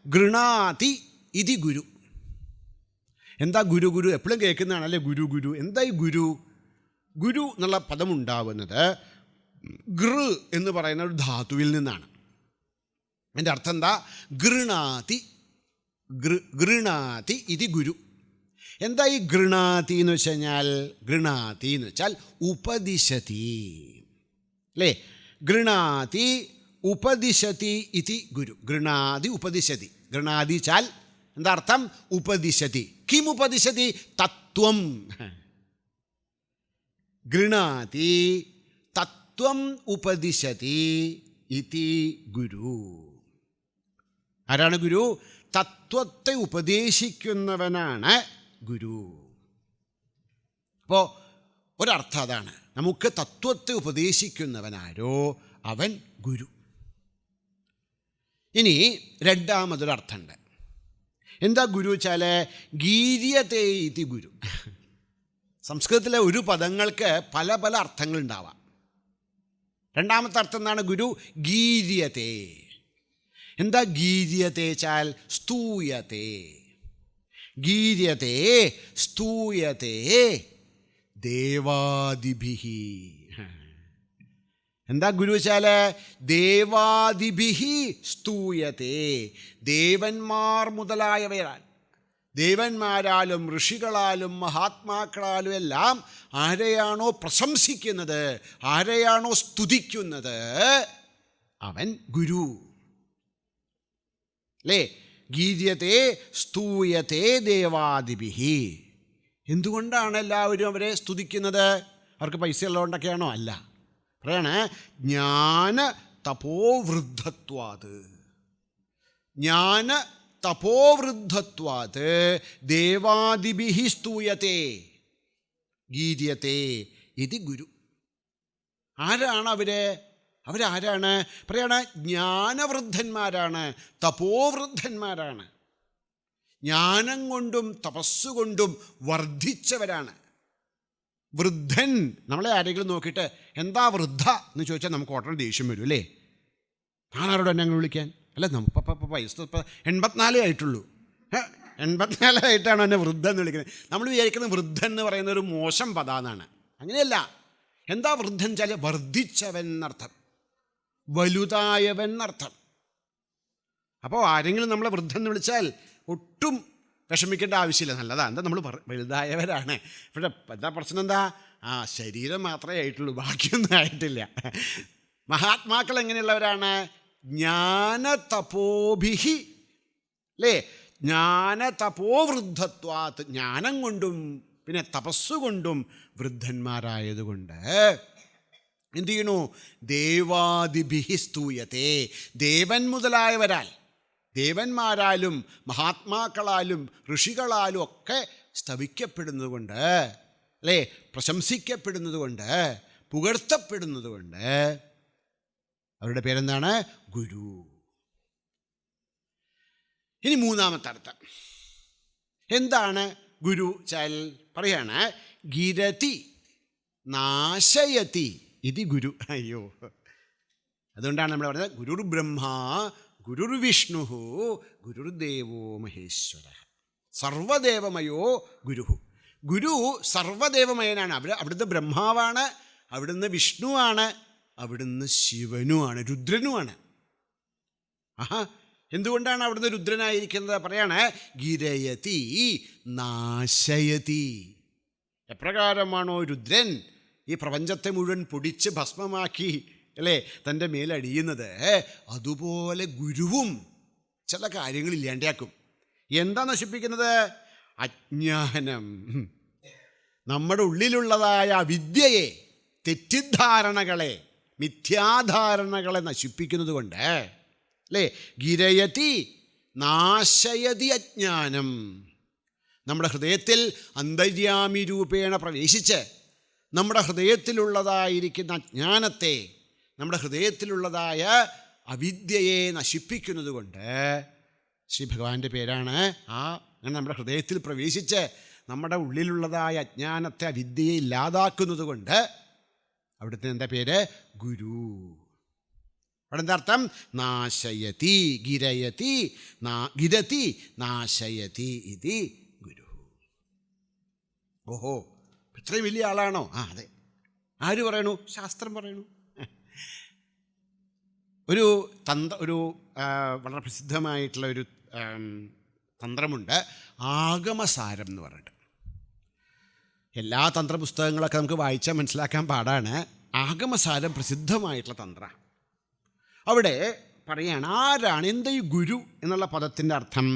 ഗൃണാതി ഇതി ഗുരു. എന്താ ഗുരു? എപ്പോഴും കേൾക്കുന്നതാണല്ലേ ഗുരു. എന്താ ഈ ഗുരു എന്നുള്ള പദം ഉണ്ടാവുന്നത് ഗൃ എന്ന് പറയുന്ന ഒരു ധാതുവിൽ നിന്നാണ്. എൻ്റെ അർത്ഥം എന്താ? ഗൃണാതി ഇതി ഗുരു. എന്താ ഈ ഗൃണാതി എന്ന് വെച്ച് കഴിഞ്ഞാൽ? ഗൃണാതി എന്ന് വെച്ചാൽ ഉപദിശതി അല്ലേ. ഗൃണാതി ഉപദിശതി ഇതി ഗുരു. ഗൃണാതി ഉപദിശതി. ഗൃണാതി ചാൽ എന്താ അർത്ഥം? ഉപദിശതി. കിം ഉപദിശതി? തത്വം. ഗൃണാതി തത്വം ഉപദിശതി ഇതി ഗുരു. ആരാണ് ഗുരു? തത്വത്തെ ഉപദേശിക്കുന്നവനാണ് ഗുരു. അപ്പോൾ ഒരർത്ഥം അതാണ്, നമുക്ക് തത്വത്തെ ഉപദേശിക്കുന്നവനാരോ അവൻ ഗുരു. ഇനി രണ്ടാമതൊരർത്ഥമുണ്ട്. എന്താ ഗുരു വെച്ചാൽ? ഗീര്യതേ ഇതി ഗുരു. സംസ്കൃതത്തിലെ ഒരു പദങ്ങൾക്ക് പല പല അർത്ഥങ്ങളുണ്ടാവാം. രണ്ടാമത്തെ അർത്ഥം എന്താണ്? ഗുരു ഗീര്യതേ. എന്താ ഗീര്യതേ വെച്ചാൽ? സ്തൂയതേ. ഗീര്യതേ സ്തൂയതേ ദേവാദിഭിഹി. എന്താ ഗുരു വെച്ചാൽ? ദേവാദിഭിഹി സ്തൂയതേ. ദേവന്മാർ മുതലായവരാൽ, ദേവന്മാരാലും ഋഷികളാലും മഹാത്മാക്കളാലും എല്ലാം ആരെയാണോ പ്രശംസിക്കുന്നത്, ആരെയാണോ സ്തുതിക്കുന്നത്, അവൻ ഗുരു അല്ലേ. ഗീര്യതേ സ്തൂയതേ ദേവാദിഭിഹി. എന്തുകൊണ്ടാണ് എല്ലാവരും അവരെ സ്തുതിക്കുന്നത്? അവർക്ക് പൈസ ഉള്ളതുകൊണ്ടൊക്കെയാണോ? അല്ല. പറയാണ് ജ്ഞാന തപോവൃദ്ധത്വാത്. ജ്ഞാന തപോവൃദ്ധത്വാത് ദേവാദിഭിഹി സ്തൂയതേ ഗീര്യതേ ഇതി ഗുരു. ആരാണ് അവരാരാണ്? പറയാണ് ജ്ഞാനവൃദ്ധന്മാരാണ്, തപോവൃദ്ധന്മാരാണ്. ജ്ഞാനം കൊണ്ടും തപസ്സുകൊണ്ടും വർദ്ധിച്ചവരാണ്. വൃദ്ധൻ, നമ്മളെ ആരെങ്കിലും നോക്കിയിട്ട് എന്താ വൃദ്ധ എന്ന് ചോദിച്ചാൽ നമുക്ക് ഉടനെ ദേഷ്യം വരും അല്ലേ. ആരോട് എന്നെ അങ്ങനെ വിളിക്കാൻ? അല്ല, നമുക്ക് വയസ്സ് 84 ആയിട്ടുള്ളൂ. 84 ആയിട്ടാണ് എന്നെ വൃദ്ധ എന്ന് വിളിക്കുന്നത്. നമ്മൾ വിചാരിക്കുന്നത് വൃദ്ധൻ എന്ന് പറയുന്ന ഒരു മോശം പദാന്നാണ്. അങ്ങനെയല്ല. എന്താ വൃദ്ധൻ വെച്ചാൽ? വർദ്ധിച്ചവൻ എന്നർത്ഥം, വലുതായവൻ എന്നർത്ഥം. അപ്പോൾ ആരെങ്കിലും നമ്മളെ വൃദ്ധൻ എന്ന് വിളിച്ചാൽ ഒട്ടും വിഷമിക്കേണ്ട ആവശ്യമില്ല, നല്ലതാണ്. എന്താ നമ്മൾ വലുതായവരാണ്. പക്ഷേ എന്താ പ്രശ്നം എന്താ? ശരീരം മാത്രമേ ആയിട്ടുള്ളൂ, ബാക്കിയൊന്നും ആയിട്ടില്ല. മഹാത്മാക്കൾ എങ്ങനെയുള്ളവരാണ്? ജ്ഞാനതപോഭിഹി, അല്ലേ? ജ്ഞാനതപോവൃദ്ധത്വാത്, ജ്ഞാനം കൊണ്ടും പിന്നെ തപസ്സുകൊണ്ടും വൃദ്ധന്മാരായതുകൊണ്ട് എന്തു ചെയ്യണു? ദേവാദിഭിഹി സ്തൂയത്തെ, ദേവൻ മുതലായവരാൽ, ദേവന്മാരാലും മഹാത്മാക്കളാലും ഋഷികളാലും ഒക്കെ സ്തവിക്കപ്പെടുന്നത് കൊണ്ട്, അല്ലേ, പ്രശംസിക്കപ്പെടുന്നത് കൊണ്ട്, പുകഴ്ത്തപ്പെടുന്നത് കൊണ്ട് അവരുടെ പേരെന്താണ്? ഗുരു. ഇനി മൂന്നാമത്തെ അർത്ഥം എന്താണ്? ഗുരു ചാൽ പറയാണ് ഗിരതി നാശയതി ഇത് ഗുരു. അയ്യോ, അതുകൊണ്ടാണ് നമ്മൾ പറയുന്നത് ഗുരുർ ബ്രഹ്മ ഗുരുർ വിഷ്ണു ഗുരുർദേവോ മഹേശ്വര സർവദേവമയോ ഗുരു. ഗുരു സർവദേവമയനാണ്. അവിടുന്ന് ബ്രഹ്മാവാണ്, അവിടുന്ന് വിഷ്ണുവാണ്, അവിടുന്ന് ശിവനുമാണ്, രുദ്രനുമാണ്. ആഹാ, എന്തുകൊണ്ടാണ് അവിടുന്ന് രുദ്രനായിരിക്കുന്നത്? പറയാണ് ഗിരയതി നാശയതി. എപ്രകാരമാണോ രുദ്രൻ ഈ പ്രപഞ്ചത്തെ മുഴുവൻ പൊടിച്ച് ഭസ്മമാക്കി, അല്ലേ, തൻ്റെ മേലടിയുന്നത്, അതുപോലെ ഗുരുവും ചില കാര്യങ്ങൾ ഇല്ലാണ്ടാക്കും. എന്താ നശിപ്പിക്കുന്നത്? അജ്ഞാനം, നമ്മുടെ ഉള്ളിലുള്ളതായ അവിദ്യയെ, തെറ്റിദ്ധാരണകളെ, മിഥ്യാധാരണകളെ നശിപ്പിക്കുന്നത് കൊണ്ട്, അല്ലേ, ഗിരയതി നാശയതി അജ്ഞാനം. നമ്മുടെ ഹൃദയത്തിൽ അന്തര്യാമി രൂപേണ പ്രവേശിച്ച് നമ്മുടെ ഹൃദയത്തിലുള്ളതായിരിക്കുന്ന അജ്ഞാനത്തെ, നമ്മുടെ ഹൃദയത്തിലുള്ളതായ അവിദ്യയെ നശിപ്പിക്കുന്നത് കൊണ്ട് ശ്രീ ഭഗവാന്റെ പേരാണ് അങ്ങനെ നമ്മുടെ ഹൃദയത്തിൽ പ്രവേശിച്ച് നമ്മുടെ ഉള്ളിലുള്ളതായ അജ്ഞാനത്തെ, അവിദ്യയെ ഇല്ലാതാക്കുന്നത് കൊണ്ട് അവിടുത്തെ എന്താ പേര്? ഗുരു. അവിടെ എന്താ അർത്ഥം? നാശയതി, ഗിരയതി, ഗിരതി നാശയതി ഇതി ഗുരു. ഓഹോ, ഇത്രയും വലിയ ആളാണോ? അതെ. ആര് പറയണു? ശാസ്ത്രം പറയണു. ഒരു വളരെ പ്രസിദ്ധമായിട്ടുള്ള ഒരു തന്ത്രമുണ്ട്, ആഗമസാരം എന്ന് പറഞ്ഞിട്ട്. എല്ലാ തന്ത്രപുസ്തകങ്ങളൊക്കെ നമുക്ക് വായിച്ചാൽ മനസ്സിലാക്കാൻ പാടാണ്. ആഗമസാരം പ്രസിദ്ധമായിട്ടുള്ള തന്ത്ര. അവിടെ പറയാണ് ആരാണ്, എന്താ ഈ ഗുരു എന്നുള്ള പദത്തിൻ്റെ അർത്ഥം?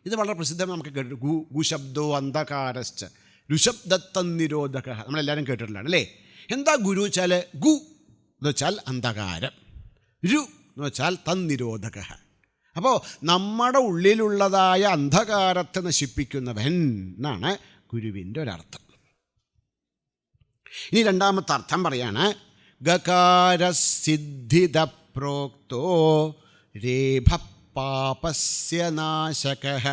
ഇത് വളരെ പ്രസിദ്ധം, നമുക്ക് കേട്ടു. ഗുശബ്ദോ അന്ധകാരശ്ച രുശബ്ദത്തം നിരോധക, നമ്മളെല്ലാവരും കേട്ടിട്ടുള്ളതാണ്, അല്ലേ? എന്താ ഗുരു വെച്ചാൽ? ഗു എന്ന് വെച്ചാൽ അന്ധകാരം, രു എന്ന് വെച്ചാൽ തന്നിരോധക. അപ്പോൾ നമ്മുടെ ഉള്ളിലുള്ളതായ അന്ധകാരത്തെ നശിപ്പിക്കുന്നവൻ എന്നാണ് ഗുരുവിൻ്റെ ഒരർത്ഥം. ഇനി രണ്ടാമത്തെ അർത്ഥം പറയാണ് ഗകാരസിദ്ധിത പ്രോക്തോ രേഭ പാപസ്യ നാശകഃ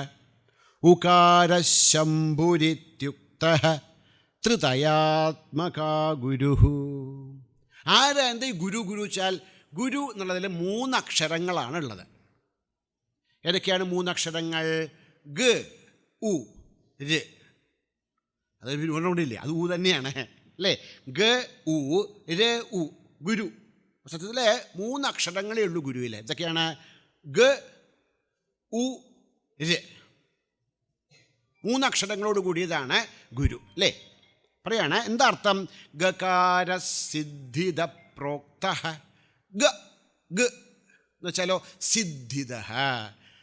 ഉകാരശംഭുരിത്യുക്തഃ ത്രിതയാത്മകാ ഗുരുഃ. ആരാ എന്താ ഈ ഗുരു? ഗുരു വെച്ചാൽ, ഗുരു എന്നുള്ളതിൽ 3 അക്ഷരങ്ങളാണ് ഉള്ളത്. ഏതൊക്കെയാണ് 3 അക്ഷരങ്ങൾ? ഗ ഉ ര്. അത് കൊണ്ടില്ലേ, അത് ഊ തന്നെയാണ്, അല്ലേ? ഗ ഉ ര് ഉ, ഗുരു. സത്യത്തിൽ 3 അക്ഷരങ്ങളേ ഉള്ളൂ ഗുരുവിൽ. ഇതൊക്കെയാണ് ഗ ഉ ര്, 3 അക്ഷരങ്ങളോട് കൂടിയതാണ് ഗുരു, അല്ലേ? പറയാണ് എന്താ അർത്ഥം? ഗകാരസിദ്ധിത പ്രോക്ത. ഗ ഗ എന്ന് വെച്ചാലോ സിദ്ധിത,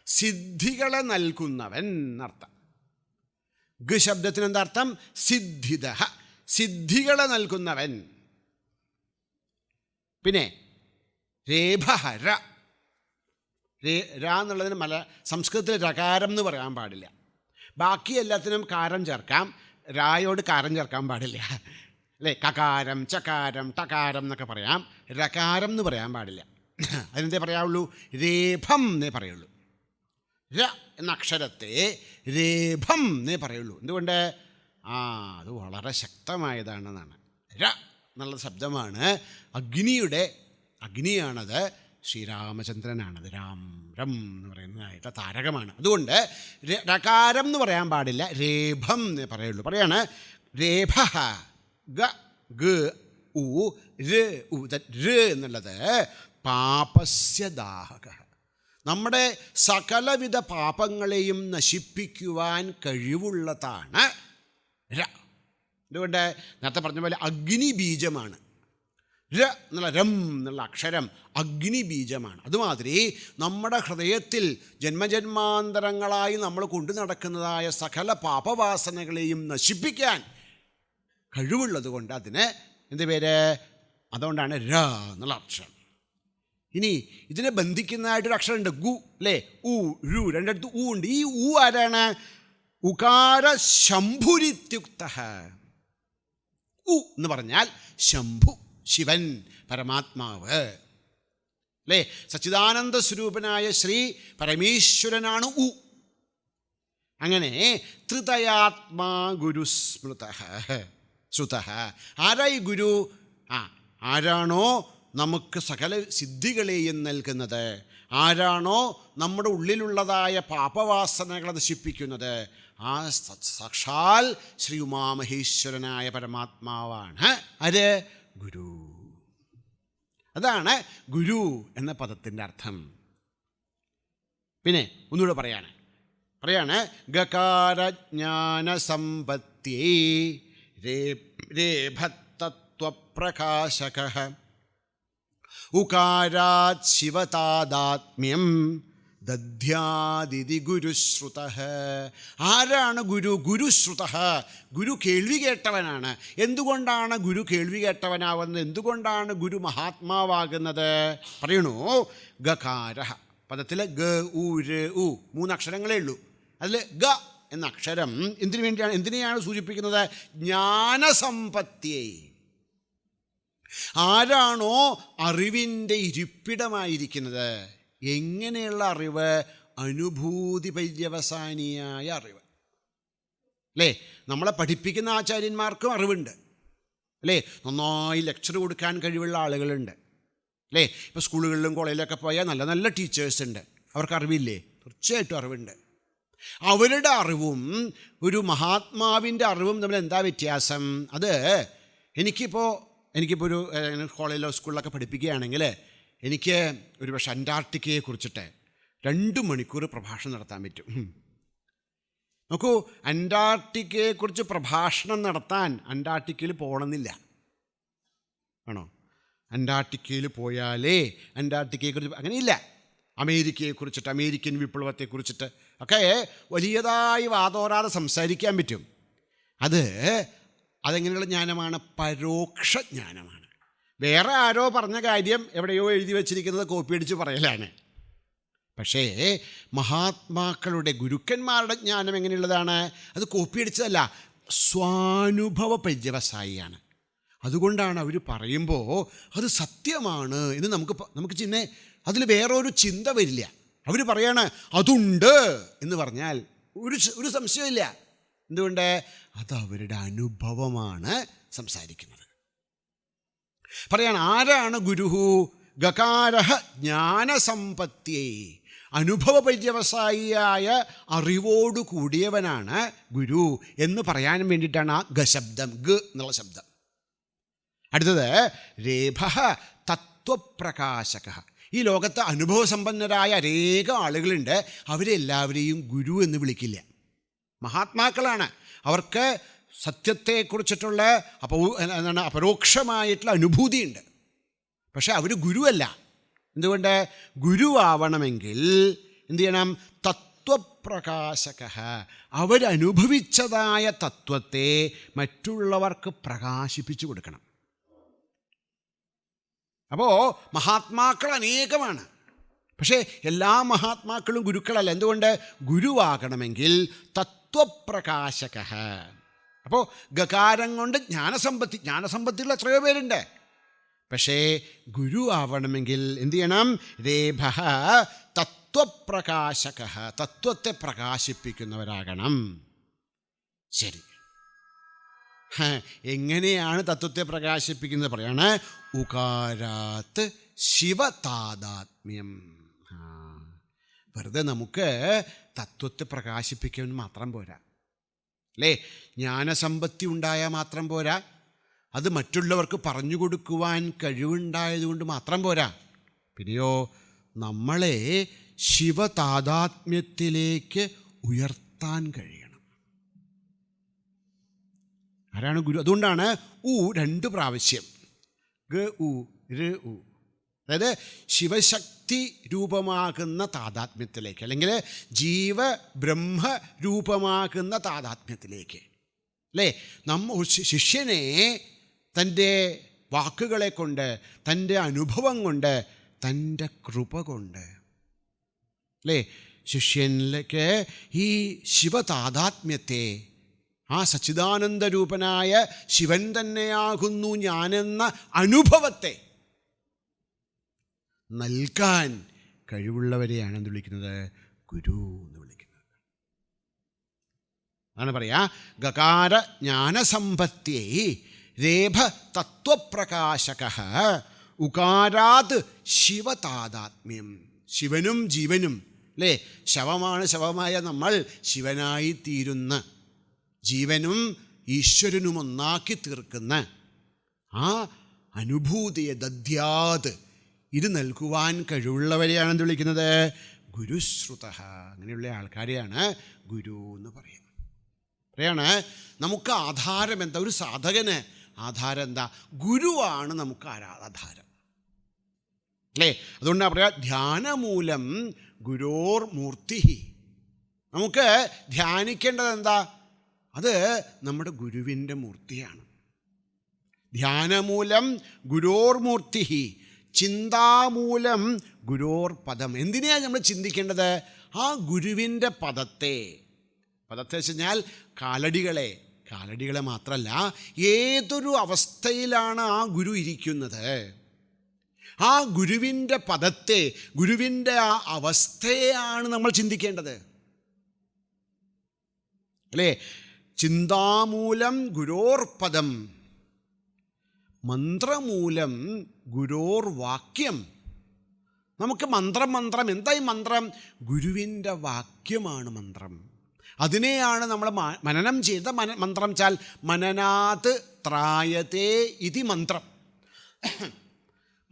സിദ്ധികളെ നൽകുന്നവൻ എന്നർത്ഥം. ഗ ശബ്ദത്തിന് എന്താ അർത്ഥം? സിദ്ധിത, സിദ്ധികളെ നൽകുന്നവൻ. പിന്നെ രേഭഹര, എന്നുള്ളതിന് സംസ്കൃതത്തിൽ രകാരം എന്ന് പറയാൻ പാടില്ല. ബാക്കി എല്ലാത്തിനും കാരം ചേർക്കാം, രായോട് കാരം ചേർക്കാൻ പാടില്ല, അല്ലേ? കകാരം, ചകാരം, ടകാരം എന്നൊക്കെ പറയാം, രകാരം എന്ന് പറയാൻ പാടില്ല. അതിനെന്തേ പറയാവുള്ളൂ? രേഭം എന്നേ പറയുള്ളൂ. ര എന്ന അക്ഷരത്തെ രേഭം എന്നേ പറയുള്ളൂ. എന്തുകൊണ്ട്? അത് വളരെ ശക്തമായതാണെന്നാണ്. ര എന്നുള്ള ശബ്ദമാണ് അഗ്നിയാണത്, ശ്രീരാമചന്ദ്രനാണത്. രാം രം എന്ന് പറയുന്നതായിട്ട് താരകമാണ്. അതുകൊണ്ട് രകാരം എന്ന് പറയാൻ പാടില്ല, രേഭം എന്നേ പറയുള്ളൂ. പറയാണ് രേഭ ഗ ഗ ഉ ര് ഉ. ര് എന്നുള്ളത് പാപസ്യ ദാഹക, നമ്മുടെ സകലവിധ പാപങ്ങളെയും നശിപ്പിക്കുവാൻ കഴിവുള്ളതാണ് ര. അതുകൊണ്ട് നേരത്തെ പറഞ്ഞ പോലെ അഗ്നി ബീജമാണ് ര എന്നുള്ള രം എന്നുള്ള അക്ഷരം അഗ്നി ബീജമാണ്. അതുമാതിരി നമ്മുടെ ഹൃദയത്തിൽ ജന്മജന്മാന്തരങ്ങളായി നമ്മൾ കൊണ്ടു നടക്കുന്നതായ സകല പാപവാസനകളെയും നശിപ്പിക്കാൻ കഴിവുള്ളത് കൊണ്ട് അതിന് എന്ത് പേര്? അതുകൊണ്ടാണ് ര എന്നുള്ള അക്ഷരം. ഇനി ഇതിനെ ബന്ധിക്കുന്നതായിട്ടൊരു അക്ഷരമുണ്ട് ഗു, അല്ലേ? ഉ രു, രണ്ടിടത്ത് ഊ ഉണ്ട്. ഈ ഊ ആരാണ്? ഉകാര ശംഭുരിത്യുക്ത. ഉ എന്ന് പറഞ്ഞാൽ ശംഭു, ശിവൻ, പരമാത്മാവ്, അല്ലേ? സച്ചിദാനന്ദ സ്വരൂപനായ ശ്രീ പരമേശ്വരനാണ് ഉ. അങ്ങനെ ത്രിതയാത്മാ ഗുരുസ്മൃത ശ്രുത. ആരായി ഗുരു? ആരാണോ നമുക്ക് സകല സിദ്ധികളെയും നൽകുന്നത്, ആരാണോ നമ്മുടെ ഉള്ളിലുള്ളതായ പാപവാസനകളെ നശിപ്പിക്കുന്നത്, ആ സാക്ഷാൽ ശ്രീ ഉമാമഹേശ്വരനായ പരമാത്മാവാണ് ആര്? ഗുരു. അതാണ് ഗുരു എന്ന പദത്തിൻ്റെ അർത്ഥം. പിന്നെ ഒന്നുകൂടെ പറയാണ് ഗകാരജ്ഞാനസമ്പത്യേ രേഭത്തത്വപ്രകാശകഃ ഉകാരാത് ശിവതാദാത്മ്യം ദധ്യാദിതി ഗുരുശ്രുതഃ. ആരാണ് ഗുരു? ഗുരുശ്രുതഃ. ഗുരു കേൾവി കേട്ടവനാണ്. എന്തുകൊണ്ടാണ് ഗുരു കേൾവി കേട്ടവനാവുന്നത്? എന്തുകൊണ്ടാണ് ഗുരു മഹാത്മാവാകുന്നത്? പറയണു ഗകാര പദത്തിൽ ഗ ഉ ര ഉ 3 അക്ഷരങ്ങളേ ഉള്ളൂ. അതിൽ ഗ എന്ന അക്ഷരം എന്തിനെയാണ് സൂചിപ്പിക്കുന്നത്? ജ്ഞാനസമ്പത്തിയെ. ആരാണോ അറിവിൻ്റെ ഇരിപ്പിടമായിരിക്കുന്നത്, എങ്ങനെയുള്ള അറിവ്? അനുഭൂതി പര്യവസാനിയായ അറിവ്, അല്ലേ? നമ്മളെ പഠിപ്പിക്കുന്ന ആചാര്യന്മാർക്കും അറിവുണ്ട്, അല്ലേ? നന്നായി ലെക്ചർ കൊടുക്കാൻ കഴിവുള്ള ആളുകളുണ്ട്, അല്ലേ? ഇപ്പോൾ സ്കൂളുകളിലും കോളേജിലൊക്കെ പോയാൽ നല്ല നല്ല ടീച്ചേഴ്സ് ഉണ്ട്. അവർക്ക് അറിവില്ലേ? തീർച്ചയായിട്ടും അറിവുണ്ട്. അവരുടെ അറിവും ഒരു മഹാത്മാവിൻ്റെ അറിവും തമ്മിൽ എന്താ വ്യത്യാസം? അത് എനിക്കിപ്പോൾ ഒരു കോളേജിലോ സ്കൂളിലൊക്കെ പഠിപ്പിക്കുകയാണെങ്കിൽ എനിക്ക് ഒരു പക്ഷേ അന്റാർട്ടിക്കയെ കുറിച്ചിട്ട് 2 മണിക്കൂർ പ്രഭാഷണം നടത്താൻ പറ്റും. നോക്കൂ, അന്റാർട്ടിക്കയെക്കുറിച്ച് പ്രഭാഷണം നടത്താൻ അന്റാർട്ടിക്കയിൽ പോകണമെന്നില്ല, ആണോ? അന്റാർട്ടിക്കയിൽ പോയാലേ അന്റാർട്ടിക്കയെക്കുറിച്ച് അങ്ങനെയില്ല. അമേരിക്കയെക്കുറിച്ചിട്ട്, അമേരിക്കൻ വിപ്ലവത്തെക്കുറിച്ചിട്ട് ഒക്കെ വലിയതായി വാതോരാതെ സംസാരിക്കാൻ പറ്റും. അതെങ്ങനെയുള്ള ജ്ഞാനമാണ്? പരോക്ഷ ജ്ഞാനമാണ്. വേറെ ആരോ പറഞ്ഞ കാര്യം എവിടെയോ എഴുതി വച്ചിരിക്കുന്നത് കോപ്പി അടിച്ച് പറയലാണ്. പക്ഷേ മഹാത്മാക്കളുടെ, ഗുരുക്കന്മാരുടെ ജ്ഞാനം എങ്ങനെയുള്ളതാണ്? അത് കോപ്പി അടിച്ചതല്ല, സ്വാനുഭവ പര്യവസായിയാണ്. അതുകൊണ്ടാണ് അവർ പറയുമ്പോൾ അത് സത്യമാണ് എന്ന് നമുക്ക് അതിൽ വേറൊരു ചിന്ത വരില്ല. അവർ പറയാണ് അതുണ്ട് എന്ന് പറഞ്ഞാൽ ഒരു സംശയമില്ല. എന്തുകൊണ്ട്? അത് അവരുടെ അനുഭവമാണ് സംസാരിക്കുന്നത്. പറയാണ് ആരാണ് ഗുരുഹു? ഗകാരഃ ജ്ഞാനസമ്പത്യേ. അനുഭവ പര്യവസായിയായ അറിവോടു കൂടിയവനാണ് ഗുരു എന്ന് പറയാൻ വേണ്ടിയിട്ടാണ് ആ ഗശബ്ദം, ഗ എന്നുള്ള ശബ്ദം. അടുത്തത് രേഭഃ തത്വപ്രകാശകഃ. ഈ ലോകത്ത് അനുഭവസമ്പന്നരായ അനേകം ആളുകളുണ്ട്. അവരെല്ലാവരെയും ഗുരു എന്ന് വിളിക്കില്ല. മഹാത്മാക്കളാണ്. അവർക്ക് സത്യത്തെക്കുറിച്ചിട്ടുള്ള അപരോക്ഷമായിട്ടുള്ള അനുഭൂതിയുണ്ട്. പക്ഷെ അവർ ഗുരുവല്ല. എന്തുകൊണ്ട്? ഗുരുവാവണമെങ്കിൽ എന്തു ചെയ്യണം? തത്വപ്രകാശകഃ. അവരനുഭവിച്ചതായ തത്വത്തെ മറ്റുള്ളവർക്ക് പ്രകാശിപ്പിച്ചു കൊടുക്കണം. അപ്പോൾ മഹാത്മാക്കൾ അനേകമാണ്. പക്ഷേ എല്ലാ മഹാത്മാക്കളും ഗുരുക്കളല്ല. എന്തുകൊണ്ട്? ഗുരുവാകണമെങ്കിൽ തത്വപ്രകാശകഃ. അപ്പോൾ ഗകാരം കൊണ്ട് ജ്ഞാനസമ്പത്തിയുള്ള എത്രയോ പേരുണ്ട്. പക്ഷേ ഗുരു ആവണമെങ്കിൽ എന്തു ചെയ്യണം? രേഭഃ തത്വപ്രകാശകഃ. തത്വത്തെ പ്രകാശിപ്പിക്കുന്നവരാകണം. ശരി, എങ്ങനെയാണ് തത്വത്തെ പ്രകാശിപ്പിക്കുന്നത്? പറയാണ് ഉകാരാത്ത് ശിവതാദാത്മ്യം. വെറുതെ നമുക്ക് തത്വത്തെ പ്രകാശിപ്പിക്കാൻ മാത്രം പോരാ, അല്ലേ? ജ്ഞാനസമ്പത്തി ഉണ്ടായാൽ മാത്രം പോരാ. അത് മറ്റുള്ളവർക്ക് പറഞ്ഞു കൊടുക്കുവാൻ കഴിവുണ്ടായതുകൊണ്ട് മാത്രം പോരാ. പിന്നെയോ നമ്മളെ ശിവതാദാത്മ്യത്തിലേക്ക് ഉയർത്താൻ കഴിയണം. ആരാണ് ഗുരു? അതുകൊണ്ടാണ് രണ്ട് പ്രാവശ്യം ഗ ഉ ര ഉ, അതായത് ശിവശക്തി രൂപമാകുന്ന താദാത്മ്യത്തിലേക്ക്, അല്ലെങ്കിൽ ജീവബ്രഹ്മ രൂപമാകുന്ന താദാത്മ്യത്തിലേക്ക്, അല്ലേ? ശിഷ്യനെ തൻ്റെ വാക്കുകളെ കൊണ്ട്, തൻ്റെ അനുഭവം കൊണ്ട്, തൻ്റെ കൃപ കൊണ്ട്, അല്ലേ, ശിഷ്യനിലേക്ക് ഈ ശിവതാദാത്മ്യത്തെ, ആ സച്ചിദാനന്ദരൂപനായ ശിവൻ തന്നെയാകുന്നു ഞാനെന്ന അനുഭവത്തെ നൽകാൻ കഴിവുള്ളവരെയാണ് എന്ത് വിളിക്കുന്നത്? ഗുരു എന്ന് വിളിക്കുന്നത്. അതാണ് പറയാ, ഗകാര ജ്ഞാനസമ്പത്തേ രേഭ തത്വപ്രകാശക ഉകാരാത് ശിവതാദാത്മ്യം. ശിവനും ജീവനും, അല്ലേ? ശവമായ നമ്മൾ ശിവനായി തീരുന്ന, ജീവനും ഈശ്വരനും ഒന്നാക്കി തീർക്കുന്ന ആ അനുഭൂതിയെ ദദ്യാത്, ഇത് നൽകുവാൻ കഴിവുള്ളവരെയാണ് എന്ത് വിളിക്കുന്നത്? ഗുരുശ്രുത. അങ്ങനെയുള്ള ആൾക്കാരെയാണ് ഗുരു എന്ന് പറയുന്നത്. പറയാണ് നമുക്ക് ആധാരം എന്താ? ഒരു സാധകന് ആധാരം എന്താ? ഗുരുവാണ് നമുക്ക് ആധാരം, അല്ലേ? അതുകൊണ്ടാണ് പറയാ ധ്യാനമൂലം ഗുരോർ മൂർത്തി. നമുക്ക് ധ്യാനിക്കേണ്ടത് എന്താ? അത് നമ്മുടെ ഗുരുവിൻ്റെ മൂർത്തിയാണ്. ധ്യാനമൂലം ഗുരോർ മൂർത്തി ചിന്താമൂലം ഗുരോർ പദം. എന്തിനെയാണ് നമ്മൾ ചിന്തിക്കേണ്ടത്? ആ ഗുരുവിൻ്റെ പദത്തെ വെച്ച് കഴിഞ്ഞാൽ കാലടികളെ മാത്രമല്ല, ഏതൊരു അവസ്ഥയിലാണ് ആ ഗുരു ഇരിക്കുന്നത്, ആ ഗുരുവിൻ്റെ പദത്തെ, ഗുരുവിൻ്റെ ആ അവസ്ഥയെയാണ് നമ്മൾ ചിന്തിക്കേണ്ടത്, അല്ലേ? ചിന്താമൂലം ഗുരോർ പദം, മന്ത്രമൂലം ഗുരോർ വാക്യം. നമുക്ക് മന്ത്രം എന്തായി മന്ത്രം? ഗുരുവിൻ്റെ വാക്യമാണ് മന്ത്രം. അതിനെയാണ് നമ്മൾ മനനം ചെയ്ത മന്ത്രം ചാൽ മനനാത് ത്രായതേ ഇതി മന്ത്രം.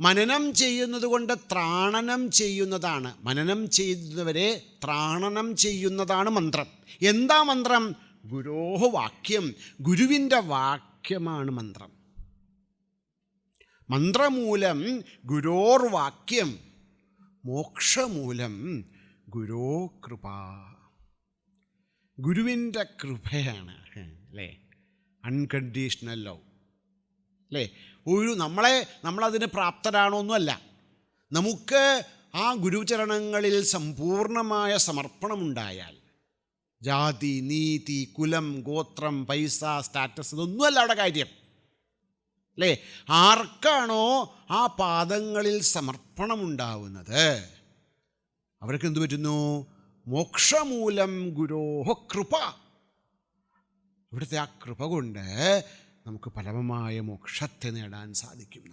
മനനം ചെയ്യുന്നത് കൊണ്ട് ത്രാണനം ചെയ്യുന്നതാണ്, മനനം ചെയ്യുന്നവരെ ത്രാണനം ചെയ്യുന്നതാണ് മന്ത്രം. എന്താ മന്ത്രം? ഗുരോഹ വാക്യം, ഗുരുവിൻ്റെ വാക്യമാണ് മന്ത്രം. മന്ത്രമൂലം ഗുരോർ വാക്യം, മോക്ഷമൂലം ഗുരോ കൃപ. ഗുരുവിൻ്റെ കൃപയാണ്, അല്ലേ? അൺകണ്ടീഷണൽ ലവ്, അല്ലേ? നമ്മളതിന് പ്രാപ്തരാണോന്നുമല്ല, നമുക്ക് ആ ഗുരുചരണങ്ങളിൽ സമ്പൂർണമായ സമർപ്പണമുണ്ടായാൽ, ജാതി, നീതി, കുലം, ഗോത്രം, പൈസ, സ്റ്റാറ്റസ്, ഇതൊന്നുമല്ല അവിടെ കാര്യം, അല്ലേ? ആർക്കാണോ ആ പാദങ്ങളിൽ സമർപ്പണമുണ്ടാവുന്നത് അവർക്ക് എന്തു പറ്റുന്നു? മോക്ഷമൂലം ഗുരോഹ കൃപ. ഇവിടുത്തെ ആ കൃപ കൊണ്ട് നമുക്ക് പരമമായ മോക്ഷത്തെ നേടാൻ സാധിക്കും.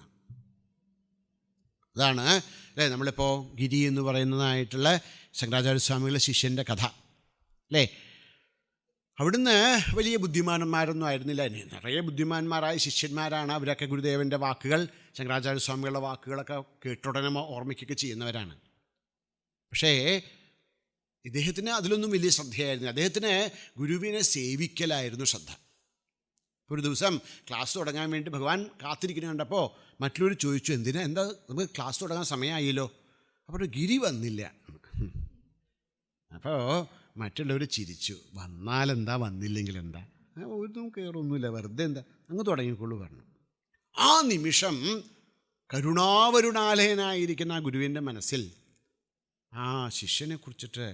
അതാണ്, അല്ലേ, നമ്മളിപ്പോൾ ഗിരി എന്ന് പറയുന്നതായിട്ടുള്ള ശങ്കരാചാര്യസ്വാമികളുടെ ശിഷ്യൻ്റെ കഥ, അല്ലേ? അവിടുന്ന് വലിയ ബുദ്ധിമാന്മാരൊന്നും ആയിരുന്നില്ല, നിറയെ ബുദ്ധിമാന്മാരായ ശിഷ്യന്മാരാണ്. അവരൊക്കെ ഗുരുദേവൻ്റെ വാക്കുകൾ, ശങ്കരാചാര്യസ്വാമികളുടെ വാക്കുകളൊക്കെ കേട്ടുടനെ ഓർമ്മിക്കുകയൊക്കെ ചെയ്യുന്നവരാണ്. പക്ഷേ ഇദ്ദേഹത്തിന് അതിലൊന്നും വലിയ ശ്രദ്ധയായിരുന്നു. അദ്ദേഹത്തിന് ഗുരുവിനെ സേവിക്കലായിരുന്നു ശ്രദ്ധ. ഒരു ദിവസം ക്ലാസ് തുടങ്ങാൻ വേണ്ടി ഭഗവാൻ കാത്തിരിക്കുന്നത് കണ്ടപ്പോൾ മറ്റുള്ളവർ ചോദിച്ചു, എന്താ നമുക്ക് ക്ലാസ് തുടങ്ങാൻ സമയമായല്ലോ. അപ്പോൾ ഗിരി വന്നില്ല. അപ്പോൾ മറ്റുള്ളവർ ചിരിച്ചു. വന്നാലെന്താ, വന്നില്ലെങ്കിൽ എന്താ, ഒന്നും കയറൊന്നുമില്ല, വെറുതെ എന്താ, അങ്ങ് തുടങ്ങിക്കോളൂ പറഞ്ഞു. ആ നിമിഷം കരുണാവരുണാലയനായിരിക്കുന്ന ആ ഗുരുവിൻ്റെ മനസ്സിൽ ആ ശിഷ്യനെ കുറിച്ചിട്ട്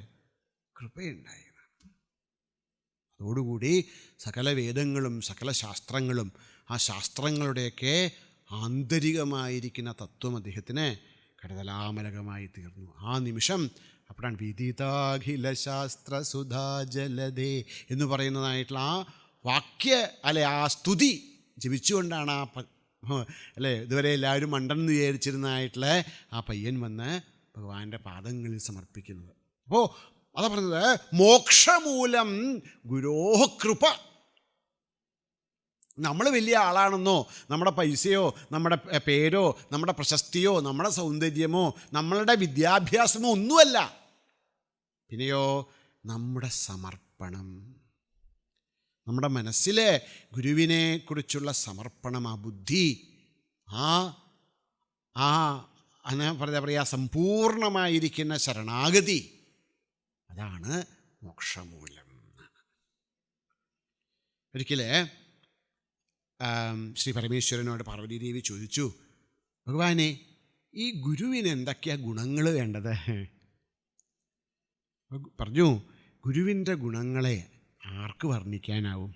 കൃപയുണ്ടായി. അതോടുകൂടി സകല വേദങ്ങളും സകല ശാസ്ത്രങ്ങളും, ആ ശാസ്ത്രങ്ങളുടെയൊക്കെ ആന്തരികമായിരിക്കുന്ന തത്വം അദ്ദേഹത്തിന് കടതലാമലകമായി തീർന്നു. ആ നിമിഷം അപ്പോഴാണ് വിദിതാഖില ശാസ്ത്ര സുധാജലദേ എന്ന് പറയുന്നതായിട്ടുള്ള ആ ആ സ്തുതി ജപിച്ചുകൊണ്ടാണ് അല്ലേ ഇതുവരെ എല്ലാവരും മണ്ടെന്ന് വിചാരിച്ചിരുന്നതായിട്ടുള്ള ആ പയ്യൻ വന്ന് ഭഗവാന്റെ പാദങ്ങളിൽ സമർപ്പിക്കുന്നത്. അപ്പോൾ അതാ പറഞ്ഞത്, മോക്ഷമൂലം ഗുരോഹ കൃപ. നമ്മൾ വലിയ ആളാണെന്നോ, നമ്മുടെ പൈസയോ, നമ്മുടെ പേരോ, നമ്മുടെ പ്രശസ്തിയോ, നമ്മുടെ സൗന്ദര്യമോ, നമ്മളുടെ വിദ്യാഭ്യാസമോ ഒന്നുമല്ല. പിന്നെയോ നമ്മുടെ സമർപ്പണം, നമ്മുടെ മനസ്സിലെ ഗുരുവിനെക്കുറിച്ചുള്ള സമർപ്പണം, ആ ബുദ്ധി, എന്താ പറയുക, സമ്പൂർണമായിരിക്കുന്ന ശരണാഗതി, അതാണ് മോക്ഷമൂലം. ഒരിക്കലേ ശ്രീ പരമേശ്വരനോട് പാർവതീദേവി ചോദിച്ചു, ഭഗവാനെ, ഈ ഗുരുവിന് എന്തൊക്കെയാണ് ഗുണങ്ങൾ വേണ്ടത്? പറഞ്ഞു, ഗുരുവിൻ്റെ ഗുണങ്ങളെ ആർക്ക് വർണ്ണിക്കാനാവും?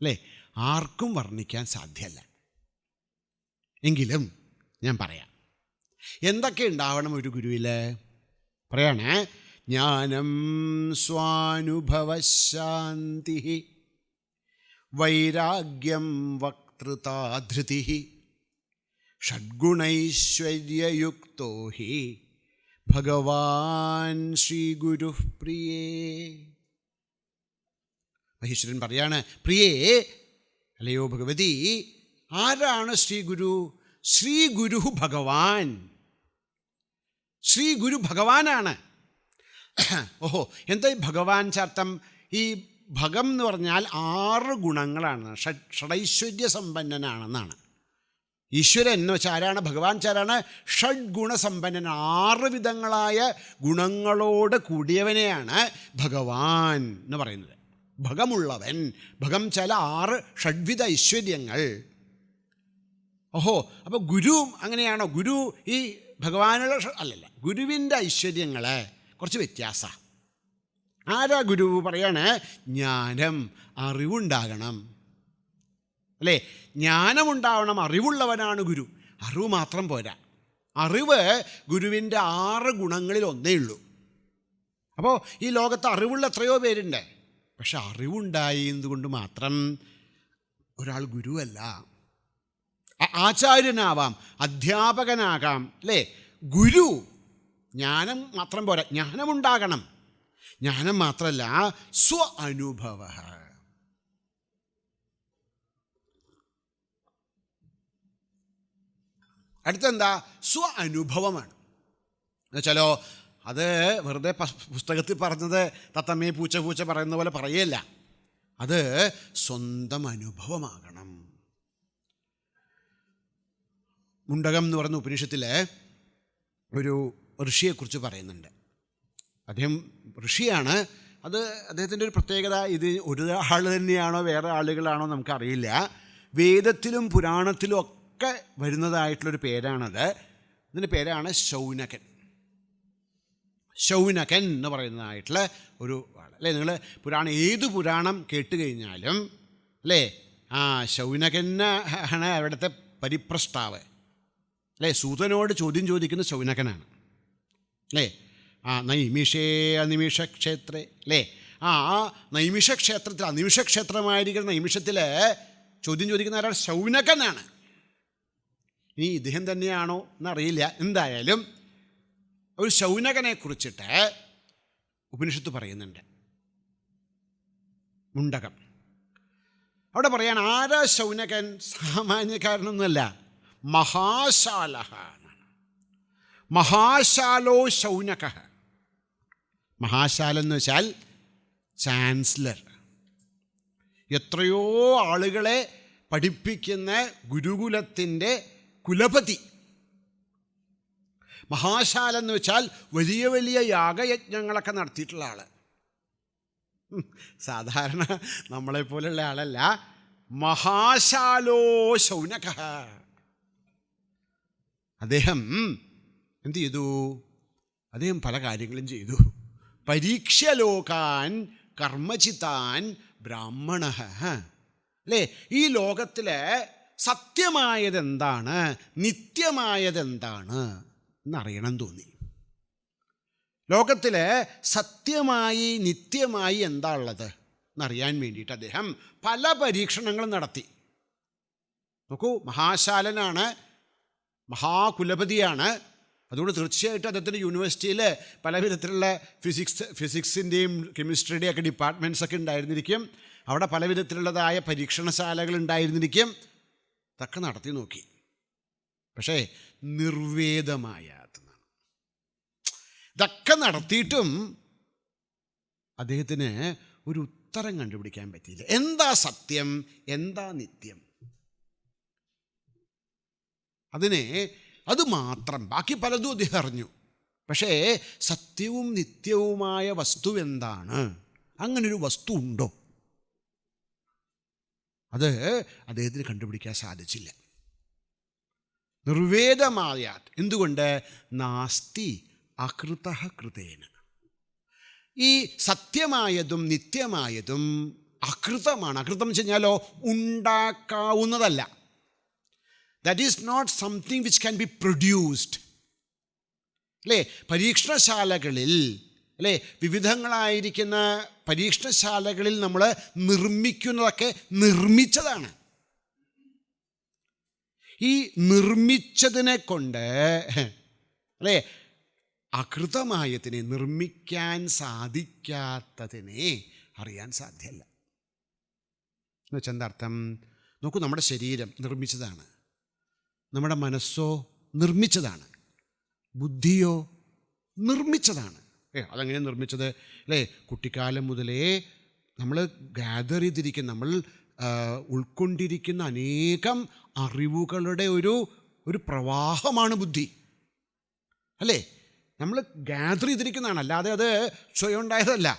അല്ലേ, ആർക്കും വർണ്ണിക്കാൻ സാധ്യമല്ല. എങ്കിലും ഞാൻ പറയാം, എന്തൊക്കെ ഉണ്ടാവണം ഒരു ഗുരുവിൽ. പറയണേ, ജ്ഞാനം സ്വാനുഭവശാന്തി വൈരാഗ്യം വക്തൃതാധൃതി ഷഡ്ഗുണൈശ്വര്യയുക്തോ ഹി ഭഗവാൻ ശ്രീഗുരു പ്രിയേ. മഹേശ്വരൻ പറയാണ്, പ്രിയേ, അല്ലയോ ഭഗവതി, ആരാണ് ശ്രീഗുരു? ശ്രീഗുരു ഭഗവാൻ. ശ്രീഗുരു ഭഗവാനാണ്. ഓഹോ, എന്താ ഈ ഭഗവാൻ ചാർത്തം? ഈ ഭഗം എന്ന് പറഞ്ഞാൽ 6 ഗുണങ്ങളാണ്, ഷഡൈശ്വര്യ സമ്പന്നനാണെന്നാണ്. ഈശ്വരൻ എന്ന് വെച്ചാൽ ആരാണ്? ഭഗവാൻ ചാരാണ്? ഷഡ്ഗുണസമ്പന്നൻ, 6 വിധങ്ങളായ ഗുണങ്ങളോട് കൂടിയവനെയാണ് ഭഗവാൻ എന്ന് പറയുന്നത്. ഭഗമുള്ളവൻ, ഭഗം ചില 6 ഷഡ്വിധ ഐശ്വര്യങ്ങൾ. ഓഹോ, അപ്പോൾ ഗുരു അങ്ങനെയാണോ? ഗുരു ഈ ഭഗവാനുള്ള അല്ലല്ല, ഗുരുവിൻ്റെ ഐശ്വര്യങ്ങൾ കുറച്ച് വ്യത്യാസമാണ്. ആരാ ഗുരു? പറയാണ്, ജ്ഞാനം, അറിവുണ്ടാകണം. അല്ലേ, ജ്ഞാനമുണ്ടാവണം, അറിവുള്ളവനാണ് ഗുരു. അറിവ് മാത്രം പോരാ, അറിവ് ഗുരുവിൻ്റെ 6 ഗുണങ്ങളിൽ ഒന്നേ ഉള്ളൂ. അപ്പോൾ ഈ ലോകത്ത് അറിവുള്ള എത്രയോ പേരുണ്ട്, പക്ഷെ അറിവുണ്ടായതുകൊണ്ട് മാത്രം ഒരാൾ ഗുരുവല്ല. ആചാര്യനാവാം, അധ്യാപകനാകാം, അല്ലേ? ഗുരു ജ്ഞാനം മാത്രം പോരാ, ജ്ഞാനമുണ്ടാകണം. ജ്ഞാനം മാത്രമല്ല, സ്വ അനുഭവ. അടുത്തെന്താ? സ്വ അനുഭവമാണ്. എന്നുവെച്ചാലോ, അത് വെറുതെ പുസ്തകത്തിൽ പറഞ്ഞത് തത്തമ്മേ പൂച്ച പൂച്ച പറയുന്ന പോലെ പറയല്ല, അത് സ്വന്തം അനുഭവമാകണം. മുണ്ടകം എന്ന് പറയുന്ന ഉപനിഷത്തിൽ ഒരു ഋഷിയെക്കുറിച്ച് പറയുന്നുണ്ട്. അദ്ദേഹം ഋഷിയാണ്. അത് അദ്ദേഹത്തിൻ്റെ ഒരു പ്രത്യേകത, ഇത് ഒരു ആൾ തന്നെയാണോ വേറെ ആളുകളാണോ നമുക്കറിയില്ല. വേദത്തിലും പുരാണത്തിലും ഒക്കെ വരുന്നതായിട്ടുള്ളൊരു പേരാണത്. ഇതിൻ്റെ പേരാണ് ശൗനകൻ. ശൗനകൻ എന്ന് പറയുന്നതായിട്ടുള്ള ഒരു ആൾ, അല്ലേ? നിങ്ങൾ ഏത് പുരാണം കേട്ട് കഴിഞ്ഞാലും, അല്ലേ, ശൗനകനാണ് അവിടുത്തെ പരിപ്രഷ്ടാവ്, അല്ലേ? സൂതനോട് ചോദ്യം ചോദിക്കുന്ന ശൗനകനാണ്, അല്ലേ? നൈമിഷേ അനിമിഷക്ഷേത്രേ, അല്ലേ? ആ നൈമിഷക്ഷേത്രത്തിൽ, അനിമിഷക്ഷേത്രമായിരിക്കുന്ന നൈമിഷത്തിൽ ചോദ്യം ചോദിക്കുന്ന ആരാണ്? ശൗനകനാണ്. ഇനി ഇദ്ദേഹം തന്നെയാണോ എന്നറിയില്ല. എന്തായാലും ഒരു ശൗനകനെ കുറിച്ചിട്ട് ഉപനിഷത്ത് പറയുന്നുണ്ട്, മുണ്ടകം. അവിടെ പറയാൻ, ആരാ ശൗനകൻ? സാമാന്യക്കാരനൊന്നുമല്ല, മഹാശാല. മഹാശാലോ ശൗനക. മഹാശാലെന്ന് വെച്ചാൽ ചാൻസലർ, എത്രയോ ആളുകളെ പഠിപ്പിക്കുന്ന ഗുരുകുലത്തിൻ്റെ കുലപതി. മഹാശാലെന്ന് വെച്ചാൽ വലിയ വലിയ യാഗയജ്ഞങ്ങളൊക്കെ നടത്തിയിട്ടുള്ള ആൾ. സാധാരണ നമ്മളെപ്പോലുള്ള ആളല്ല. മഹാശാലോ ശൗനക. അദ്ദേഹം എന്ത് ചെയ്തു? അദ്ദേഹം പല കാര്യങ്ങളും ചെയ്തു. പരീക്ഷ്യലോകാൻ കർമ്മചിതാൻ ബ്രാഹ്മണ. അല്ലേ, ഈ ലോകത്തിലെ സത്യമായതെന്താണ്, നിത്യമായതെന്താണ് എന്നറിയണം തോന്നി. ലോകത്തിൽ സത്യമായി നിത്യമായി എന്താ ഉള്ളത് എന്നറിയാൻ വേണ്ടിയിട്ട് അദ്ദേഹം പല പരീക്ഷണങ്ങളും നടത്തി. നോക്കൂ, മഹാശാലനാണ്, മഹാകുലപതിയാണ്. അതുകൊണ്ട് തീർച്ചയായിട്ടും അദ്ദേഹത്തിൻ്റെ യൂണിവേഴ്സിറ്റിയിൽ പല വിധത്തിലുള്ള ഫിസിക്സിൻ്റെയും കെമിസ്ട്രിയുടെയും ഒക്കെ ഡിപ്പാർട്ട്മെൻറ്റ്സൊക്കെ ഉണ്ടായിരുന്നിരിക്കും. അവിടെ പല വിധത്തിലുള്ളതായ പരീക്ഷണശാലകൾ ഉണ്ടായിരുന്നിരിക്കും. ഇതൊക്കെ നടത്തി നോക്കി. പക്ഷേ നിർവേദമായ ഇതൊക്കെ നടത്തിയിട്ടും അദ്ദേഹത്തിന് ഒരു ഉത്തരം കണ്ടുപിടിക്കാൻ പറ്റിയില്ല. എന്താ സത്യം, എന്താ നിത്യം? അത് മാത്രം, ബാക്കി പലതും അദ്ദേഹം അറിഞ്ഞു. പക്ഷേ സത്യവും നിത്യവുമായ വസ്തു എന്താണ്, അങ്ങനൊരു വസ്തു ഉണ്ടോ, അത് അദ്ദേഹത്തിന് കണ്ടുപിടിക്കാൻ സാധിച്ചില്ല. നിർവേദമായാത്. എന്തുകൊണ്ട്? നാസ്തി അകൃതഃ കൃതേന. ഈ സത്യമായതും നിത്യമായതും അകൃതമാണ്. അകൃതം എന്ന് വെച്ച് കഴിഞ്ഞാലോ, ഉണ്ടാക്കാവുന്നതല്ല. That is not something which can be produced. അല്ലേ? പരീക്ഷണശാലകളിൽ, അല്ലേ, വിവിധങ്ങളായിരിക്കുന്ന പരീക്ഷണശാലകളിൽ നമ്മൾ നിർമ്മിക്കുന്നതൊക്കെ നിർമ്മിച്ചതാണ്. ഈ നിർമ്മിച്ചതിനെ കൊണ്ട്, അല്ലേ, അകൃതമായതിനെ, നിർമ്മിക്കാൻ സാധിക്കാത്തതിനെ അറിയാൻ സാധ്യമല്ല. എന്ന് വെച്ചാൽ എന്താ അർത്ഥം? നോക്കൂ, നമ്മുടെ ശരീരം നിർമ്മിച്ചതാണ്, നമ്മുടെ മനസ്സോ നിർമ്മിച്ചതാണ്, ബുദ്ധിയോ നിർമ്മിച്ചതാണ്. അതെങ്ങനെ നിർമ്മിച്ചത്? അല്ലേ? കുട്ടിക്കാലം മുതലേ നമ്മൾ ഗ്യാദർ ചെയ്തിരിക്കുന്ന, നമ്മൾ ഉൾക്കൊണ്ടിരിക്കുന്ന അനേകം അറിവുകളുടെ ഒരു പ്രവാഹമാണ് ബുദ്ധി. അല്ലേ? നമ്മൾ ഗ്യാദർ ചെയ്തിരിക്കുന്നതാണ്, അല്ലാതെ അത് സ്വയം ഉണ്ടായതല്ല.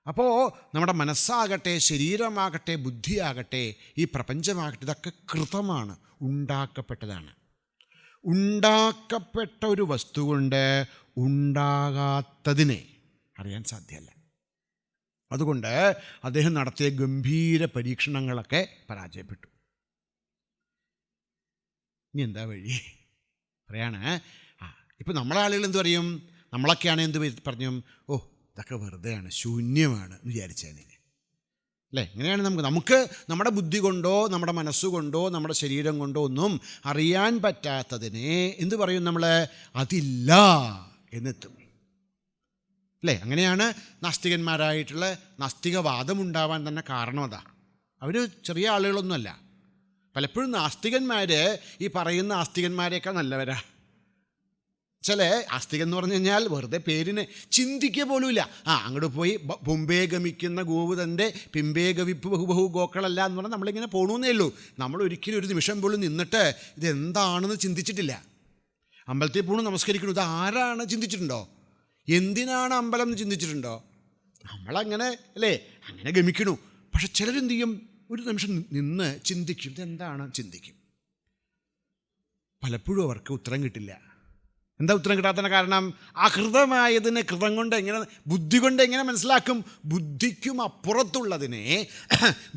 അപ്പോൾ നമ്മുടെ മനസ്സാകട്ടെ, ശരീരമാകട്ടെ, ബുദ്ധിയാകട്ടെ, ഈ പ്രപഞ്ചമാകട്ടെ, ഇതൊക്കെ കൃതമാണ്, ഉണ്ടാക്കപ്പെട്ടതാണ്. ഉണ്ടാക്കപ്പെട്ട ഒരു വസ്തു കൊണ്ട് ഉണ്ടാകാത്തതിനെ അറിയാൻ സാധ്യമല്ല. അതുകൊണ്ട് അദ്ദേഹം നടത്തിയ ഗംഭീര പരീക്ഷണങ്ങളൊക്കെ പരാജയപ്പെട്ടു. ഇനി എന്താ വഴി? പറയാണ്, ഇപ്പം നമ്മളെ ആളുകൾ എന്ത് പറയും? നമ്മളൊക്കെയാണ് എന്ത് പറഞ്ഞു? ഓ, ഇതൊക്കെ വെറുതെയാണ്, ശൂന്യമാണ് എന്ന് വിചാരിച്ചതിനെ. അല്ലേ? എങ്ങനെയാണ് നമുക്ക് നമ്മുടെ ബുദ്ധി കൊണ്ടോ നമ്മുടെ മനസ്സുകൊണ്ടോ നമ്മുടെ ശരീരം കൊണ്ടോ ഒന്നും അറിയാൻ പറ്റാത്തതിനെ എന്ത് പറയും നമ്മൾ? അതില്ല എന്നെത്തും. അല്ലേ? അങ്ങനെയാണ് നാസ്തികന്മാരായിട്ടുള്ള നാസ്തികവാദം ഉണ്ടാവാൻ തന്നെ കാരണം. അതാ, അവർ ചെറിയ ആളുകളൊന്നുമല്ല. പലപ്പോഴും നാസ്തികന്മാർ ഈ പറയുന്ന ആസ്തികന്മാരെയൊക്കെ നല്ലവരാ. ചില ആസ്തികൻ എന്ന് പറഞ്ഞു കഴിഞ്ഞാൽ വെറുതെ പേരിന് ചിന്തിക്കുക പോലുമില്ല. അങ്ങോട്ട് പോയി മുമ്പേ ഗമിക്കുന്ന ഗോവ് തൻ്റെ പിമ്പേ ഗവിപ്പ് ബഹുബഹു ഗോക്കളല്ല എന്ന് പറഞ്ഞാൽ നമ്മളിങ്ങനെ പോകണമെന്നേ ഉള്ളൂ. നമ്മൾ ഒരിക്കലും ഒരു നിമിഷം പോലും നിന്നിട്ട് ഇതെന്താണെന്ന് ചിന്തിച്ചിട്ടില്ല. അമ്പലത്തിൽ പോകണം, നമസ്കരിക്കണം, ഇത് ആരാണ് ചിന്തിച്ചിട്ടുണ്ടോ? എന്തിനാണ് അമ്പലം എന്ന് ചിന്തിച്ചിട്ടുണ്ടോ? നമ്മളങ്ങനെ, അല്ലേ, അങ്ങനെ ഗമിക്കണു. പക്ഷെ ചിലരെന്ത് ചെയ്യും? ഒരു നിമിഷം നിന്ന് ചിന്തിക്കും, ഇതെന്താണ് ചിന്തിക്കും. പലപ്പോഴും അവർക്ക് ഉത്തരം കിട്ടില്ല. എന്താ ഉത്തരം കിട്ടാത്തതിന് കാരണം? അകൃതമായതിനെ കൃതം കൊണ്ട് എങ്ങനെ, ബുദ്ധി കൊണ്ട് എങ്ങനെ മനസ്സിലാക്കും? ബുദ്ധിക്കും അപ്പുറത്തുള്ളതിനെ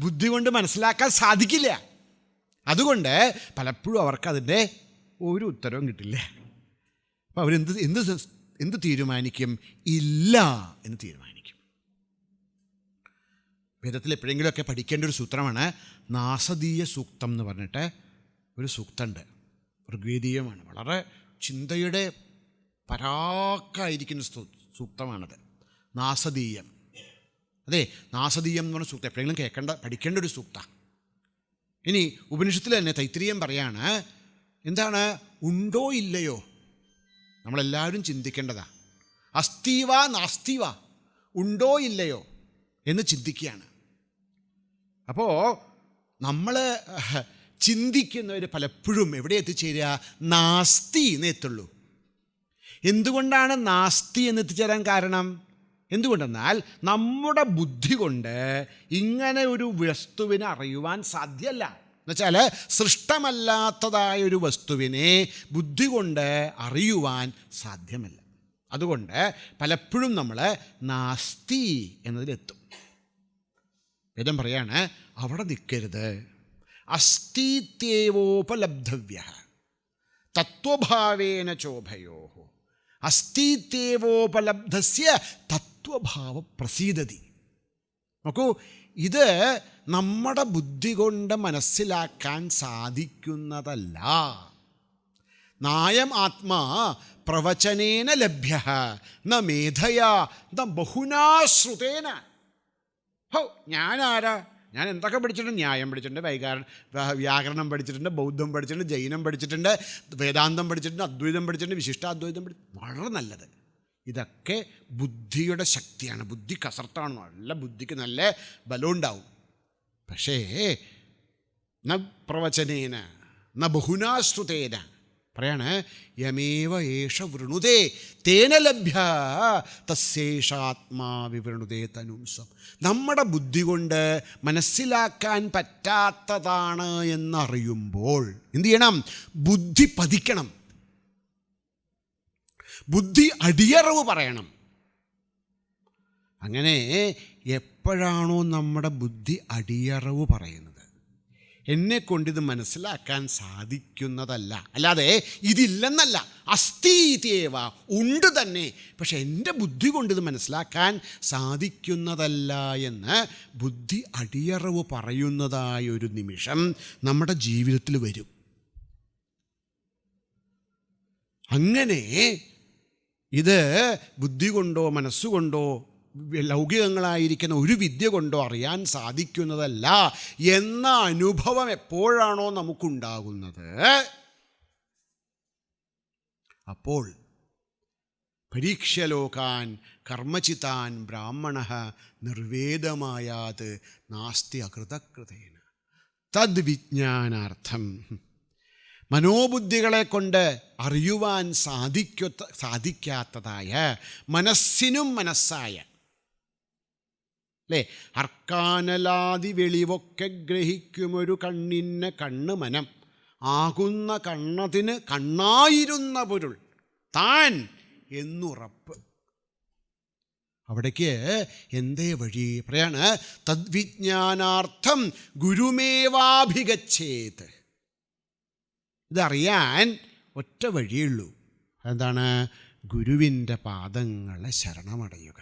ബുദ്ധി കൊണ്ട് മനസ്സിലാക്കാൻ സാധിക്കില്ല. അതുകൊണ്ട് പലപ്പോഴും അവർക്കതിൻ്റെ ഒരു ഉത്തരവും കിട്ടില്ല. അപ്പോൾ എന്ത് തീരുമാനിക്കും? ഇല്ല എന്ന് തീരുമാനിക്കും. വേദത്തിൽ എപ്പോഴെങ്കിലുമൊക്കെ പഠിക്കേണ്ട ഒരു സൂത്രമാണ് നാസദീയ സൂക്തം എന്ന് പറഞ്ഞിട്ട് ഒരു സൂക്തമുണ്ട്. ഋഗ്വേദീയമാണ്, വളരെ ചിന്തയുടെ പരാക്കായിരിക്കുന്ന സൂക്തമാണത്, നാസദീയം. അതെ, നാസദീയം എന്ന് പറഞ്ഞ സൂക്തം എപ്പോഴെങ്കിലും പഠിക്കേണ്ട ഒരു സൂക്ത. ഇനി ഉപനിഷത്തിൽ തന്നെ തൈത്തിരീയം പറയാണ്, എന്താണ്? ഉണ്ടോ ഇല്ലയോ, നമ്മളെല്ലാവരും ചിന്തിക്കേണ്ടതാ. അസ്തീവ നാസ്തീവ, ഉണ്ടോ ഇല്ലയോ എന്ന് ചിന്തിക്കുകയാണ്. അപ്പോൾ നമ്മൾ ചിന്തിക്കുന്നവർ പലപ്പോഴും എവിടെ എത്തിച്ചേരുക? നാസ്തി എന്ന് എത്തുള്ളൂ. എന്തുകൊണ്ടാണ് നാസ്തി എന്ന് എത്തിച്ചേരാൻ കാരണം? എന്തുകൊണ്ടെന്നാൽ നമ്മുടെ ബുദ്ധി കൊണ്ട് ഇങ്ങനെ ഒരു വസ്തുവിനെ അറിയുവാൻ സാധ്യമല്ല. എന്നുവെച്ചാൽ സൃഷ്ടമല്ലാത്തതായ ഒരു വസ്തുവിനെ ബുദ്ധി കൊണ്ട് അറിയുവാൻ സാധ്യമല്ല. അതുകൊണ്ട് പലപ്പോഴും നമ്മൾ നാസ്തി എന്നതിലെത്തും. വേദം പറയാണ്, അവിടെ നിൽക്കരുത്. അസ്തിത്യേവോപലബ്ധവ്യ തത്വഭാവേന ചോഭയോ അസ്തിത്യേവോപലബ്ധസ്യ തത്വഭാവ പ്രസീദതി. നോക്കൂ, ഇത് നമ്മുടെ ബുദ്ധി കൊണ്ട് മനസ്സിലാക്കാൻ സാധിക്കുന്നതല്ല. നായം ആത്മാ പ്രവചനേന ലഭ്യ ന മേധയാ ന ബഹുനാശ്രുതേന. ഞാനാരാ? ഞാൻ എന്തൊക്കെ പഠിച്ചിട്ടുണ്ട്? ന്യായം പഠിച്ചിട്ടുണ്ട്, വ്യാകരണം പഠിച്ചിട്ടുണ്ട്, ബൗദ്ധം പഠിച്ചിട്ടുണ്ട്, ജൈനം പഠിച്ചിട്ടുണ്ട്, വേദാന്തം പഠിച്ചിട്ടുണ്ട്, അദ്വൈതം പഠിച്ചിട്ടുണ്ട്, വിശിഷ്ടാദ്വൈതം പഠിച്ചിട്ടുണ്ട്. വളരെ നല്ലത്. ഇതൊക്കെ ബുദ്ധിയുടെ ശക്തിയാണ്. ബുദ്ധി കസർത്താണ്, നല്ല ബുദ്ധിക്ക് നല്ല ബലമുണ്ടാവും. പക്ഷേ ന പ്രവചനേന ന ബഹുനാശ്രുതേന പറയാണ്, യമേവ ഏഷ വൃണുതേ തേന ലഭ്യ തസ്യേഷാത്മാ വിവൃണുതേ തനുംസ്വം. നമ്മുടെ ബുദ്ധി കൊണ്ട് മനസ്സിലാക്കാൻ പറ്റാത്തതാണ് എന്നറിയുമ്പോൾ എന്തു ചെയ്യണം? ബുദ്ധി പതിക്കണം, ബുദ്ധി അടിയറവ് പറയണം. അങ്ങനെ എപ്പോഴാണോ നമ്മുടെ ബുദ്ധി അടിയറവ് പറയുന്നത്, എന്നെക്കൊണ്ടിത് മനസ്സിലാക്കാൻ സാധിക്കുന്നതല്ല, അല്ലാതെ ഇതില്ലെന്നല്ല, അസ്ഥീതേവ ഉണ്ട് തന്നെ, പക്ഷെ എൻ്റെ ബുദ്ധി കൊണ്ടിത് മനസ്സിലാക്കാൻ സാധിക്കുന്നതല്ല എന്ന് ബുദ്ധി അടിയറവ് പറയുന്നതായൊരു നിമിഷം നമ്മുടെ ജീവിതത്തിൽ വരും. അങ്ങനെ ഇത് ബുദ്ധി കൊണ്ടോ മനസ്സുകൊണ്ടോ ലൗകികങ്ങളായിരിക്കുന്ന ഒരു വിദ്യ കൊണ്ടോ അറിയാൻ സാധിക്കുന്നതല്ല എന്ന അനുഭവം എപ്പോഴാണോ നമുക്കുണ്ടാകുന്നത്, അപ്പോൾ പരീക്ഷ്യലോകാൻ കർമ്മചിതാൻ ബ്രാഹ്മണഃ നിർവേദമായാത് നാസ്തി അകൃതകൃതേന തദ്വിജ്ഞാനാർത്ഥം. മനോബുദ്ധികളെ കൊണ്ട് അറിയുവാൻ സാധിക്കാത്തതായ മനസ്സിനും മനസ്സായ, അല്ലേ, അർക്കാനലാതി വെളിവൊക്കെ ഗ്രഹിക്കുമൊരു കണ്ണിന് കണ്ണ് മനം ആകുന്ന കണ്ണതിന് കണ്ണായിരുന്ന പൊരുൾ താൻ എന്നുറപ്പ്. അവിടേക്ക് എന്തേ വഴി പറയാണ്? തദ്വിജ്ഞാനാർത്ഥം ഗുരുമേവാഭിഗച്ഛേത്. ഇതറിയാൻ ഒറ്റ വഴിയുള്ളൂ. എന്താണ്? ഗുരുവിൻ്റെ പാദങ്ങളെ ശരണമടയുക.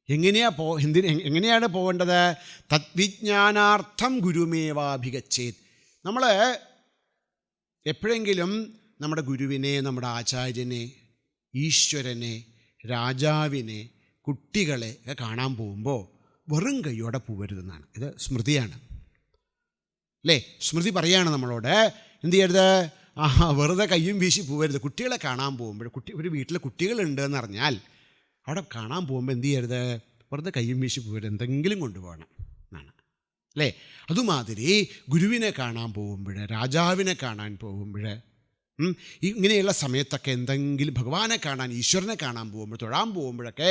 എങ്ങനെയാണ് പോകേണ്ടത്? തദ്വിജ്ഞാനാർത്ഥം ഗുരുമേവാഭിഗച്ഛേത്. നമ്മൾ എപ്പോഴെങ്കിലും നമ്മുടെ ഗുരുവിനെ, നമ്മുടെ ആചാര്യനെ, ഈശ്വരനെ, രാജാവിനെ, കുട്ടികളെ ഒക്കെ കാണാൻ പോകുമ്പോൾ വെറും കൈയോടെ പോകരുതെന്നാണ്. ഇത് സ്മൃതിയാണ്, അല്ലേ? സ്മൃതി പറയാണ് നമ്മളോട് എന്ത് ചെയ്യരുത്? വെറുതെ കയ്യും വീശി പോകരുത്. കുട്ടികളെ കാണാൻ പോകുമ്പോൾ, ഒരു വീട്ടിൽ കുട്ടികളുണ്ട് എന്നറിഞ്ഞാൽ അവിടെ കാണാൻ പോകുമ്പോൾ എന്ത് ചെയ്യരുത്? വെറുതെ കയ്യും വീശി പോകരുത്, എന്തെങ്കിലും കൊണ്ടുപോകണം എന്നാണ്, അല്ലേ? അതുമാതിരി ഗുരുവിനെ കാണാൻ പോകുമ്പോൾ, രാജാവിനെ കാണാൻ പോകുമ്പോൾ, ഇങ്ങനെയുള്ള സമയത്തൊക്കെ എന്തെങ്കിലും ഭഗവാനെ കാണാൻ, ഈശ്വരനെ കാണാൻ പോകുമ്പോൾ, തൊഴാൻ പോകുമ്പോഴൊക്കെ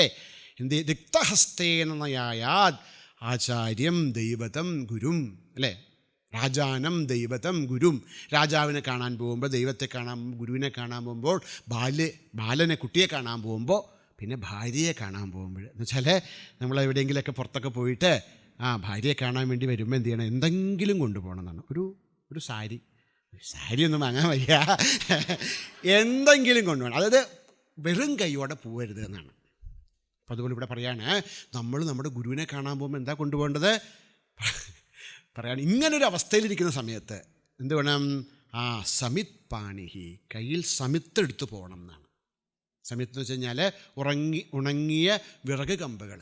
എന്ത് റിക്തഹസ്തേനയായാത് ആചാര്യം ദൈവതം ഗുരും, അല്ലേ? രാജാനം ദൈവതം ഗുരും. രാജാവിനെ കാണാൻ പോകുമ്പോൾ, ദൈവത്തെ കാണാൻ, ഗുരുവിനെ കാണാൻ പോകുമ്പോൾ, ബാലനെ, കുട്ടിയെ കാണാൻ പോകുമ്പോൾ, പിന്നെ ഭാര്യയെ കാണാൻ പോകുമ്പോൾ, എന്ന് വെച്ചാൽ നമ്മളെവിടെയെങ്കിലുമൊക്കെ പുറത്തൊക്കെ പോയിട്ട് ഭാര്യയെ കാണാൻ വേണ്ടി വരുമ്പോൾ എന്ത് ചെയ്യണം? എന്തെങ്കിലും കൊണ്ടുപോകണം എന്നാണ്. ഒരു സാരിയൊന്നും വാങ്ങാൻ വയ്യ, എന്തെങ്കിലും കൊണ്ടുപോകണം. അതായത് വെറും കൈയോടെ പോകരുത് എന്നാണ്. അപ്പം അതുകൊണ്ട് ഇവിടെ പറയാണ്, നമ്മൾ നമ്മുടെ ഗുരുവിനെ കാണാൻ പോകുമ്പോൾ എന്താ കൊണ്ടുപോകേണ്ടത്? പറയാണ്, ഇങ്ങനൊരു അവസ്ഥയിലിരിക്കുന്ന സമയത്ത് എന്ത് വേണം? സമിത് പാണിഹി, കയ്യിൽ സമിത്തെടുത്ത് പോകണം എന്നാണ്. സമിത്ത് എന്ന് വെച്ച് കഴിഞ്ഞാൽ ഉണങ്ങിയ വിറക് കമ്പുകൾ.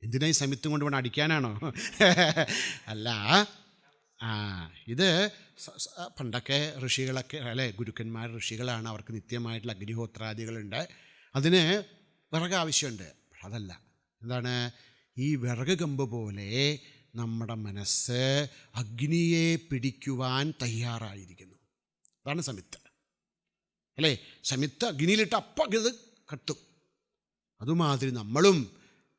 എന്തിനായി സമിത്തും കൊണ്ട് വേണം? അടിക്കാനാണോ? അല്ല, ഇത് പണ്ടൊക്കെ ഋഷികളൊക്കെ, അല്ലേ, ഗുരുക്കന്മാർ ഋഷികളാണ്, അവർക്ക് നിത്യമായിട്ടുള്ള അഗ്നിഹോത്രാദികളുണ്ട്, അതിന് വിറക് ആവശ്യമുണ്ട്. പക്ഷെ അതല്ല, എന്താണ്? ഈ വിറക് കമ്പ് പോലെ നമ്മുടെ മനസ്സ് അഗ്നിയെ പിടിക്കുവാൻ തയ്യാറായിരിക്കുന്നു. അതാണ് സമിത്ത്, അല്ലേ? സമിത്ത് അഗ്നിയിലിട്ട് അപ്പം ഇത് കത്തും. അതുമാതിരി നമ്മളും,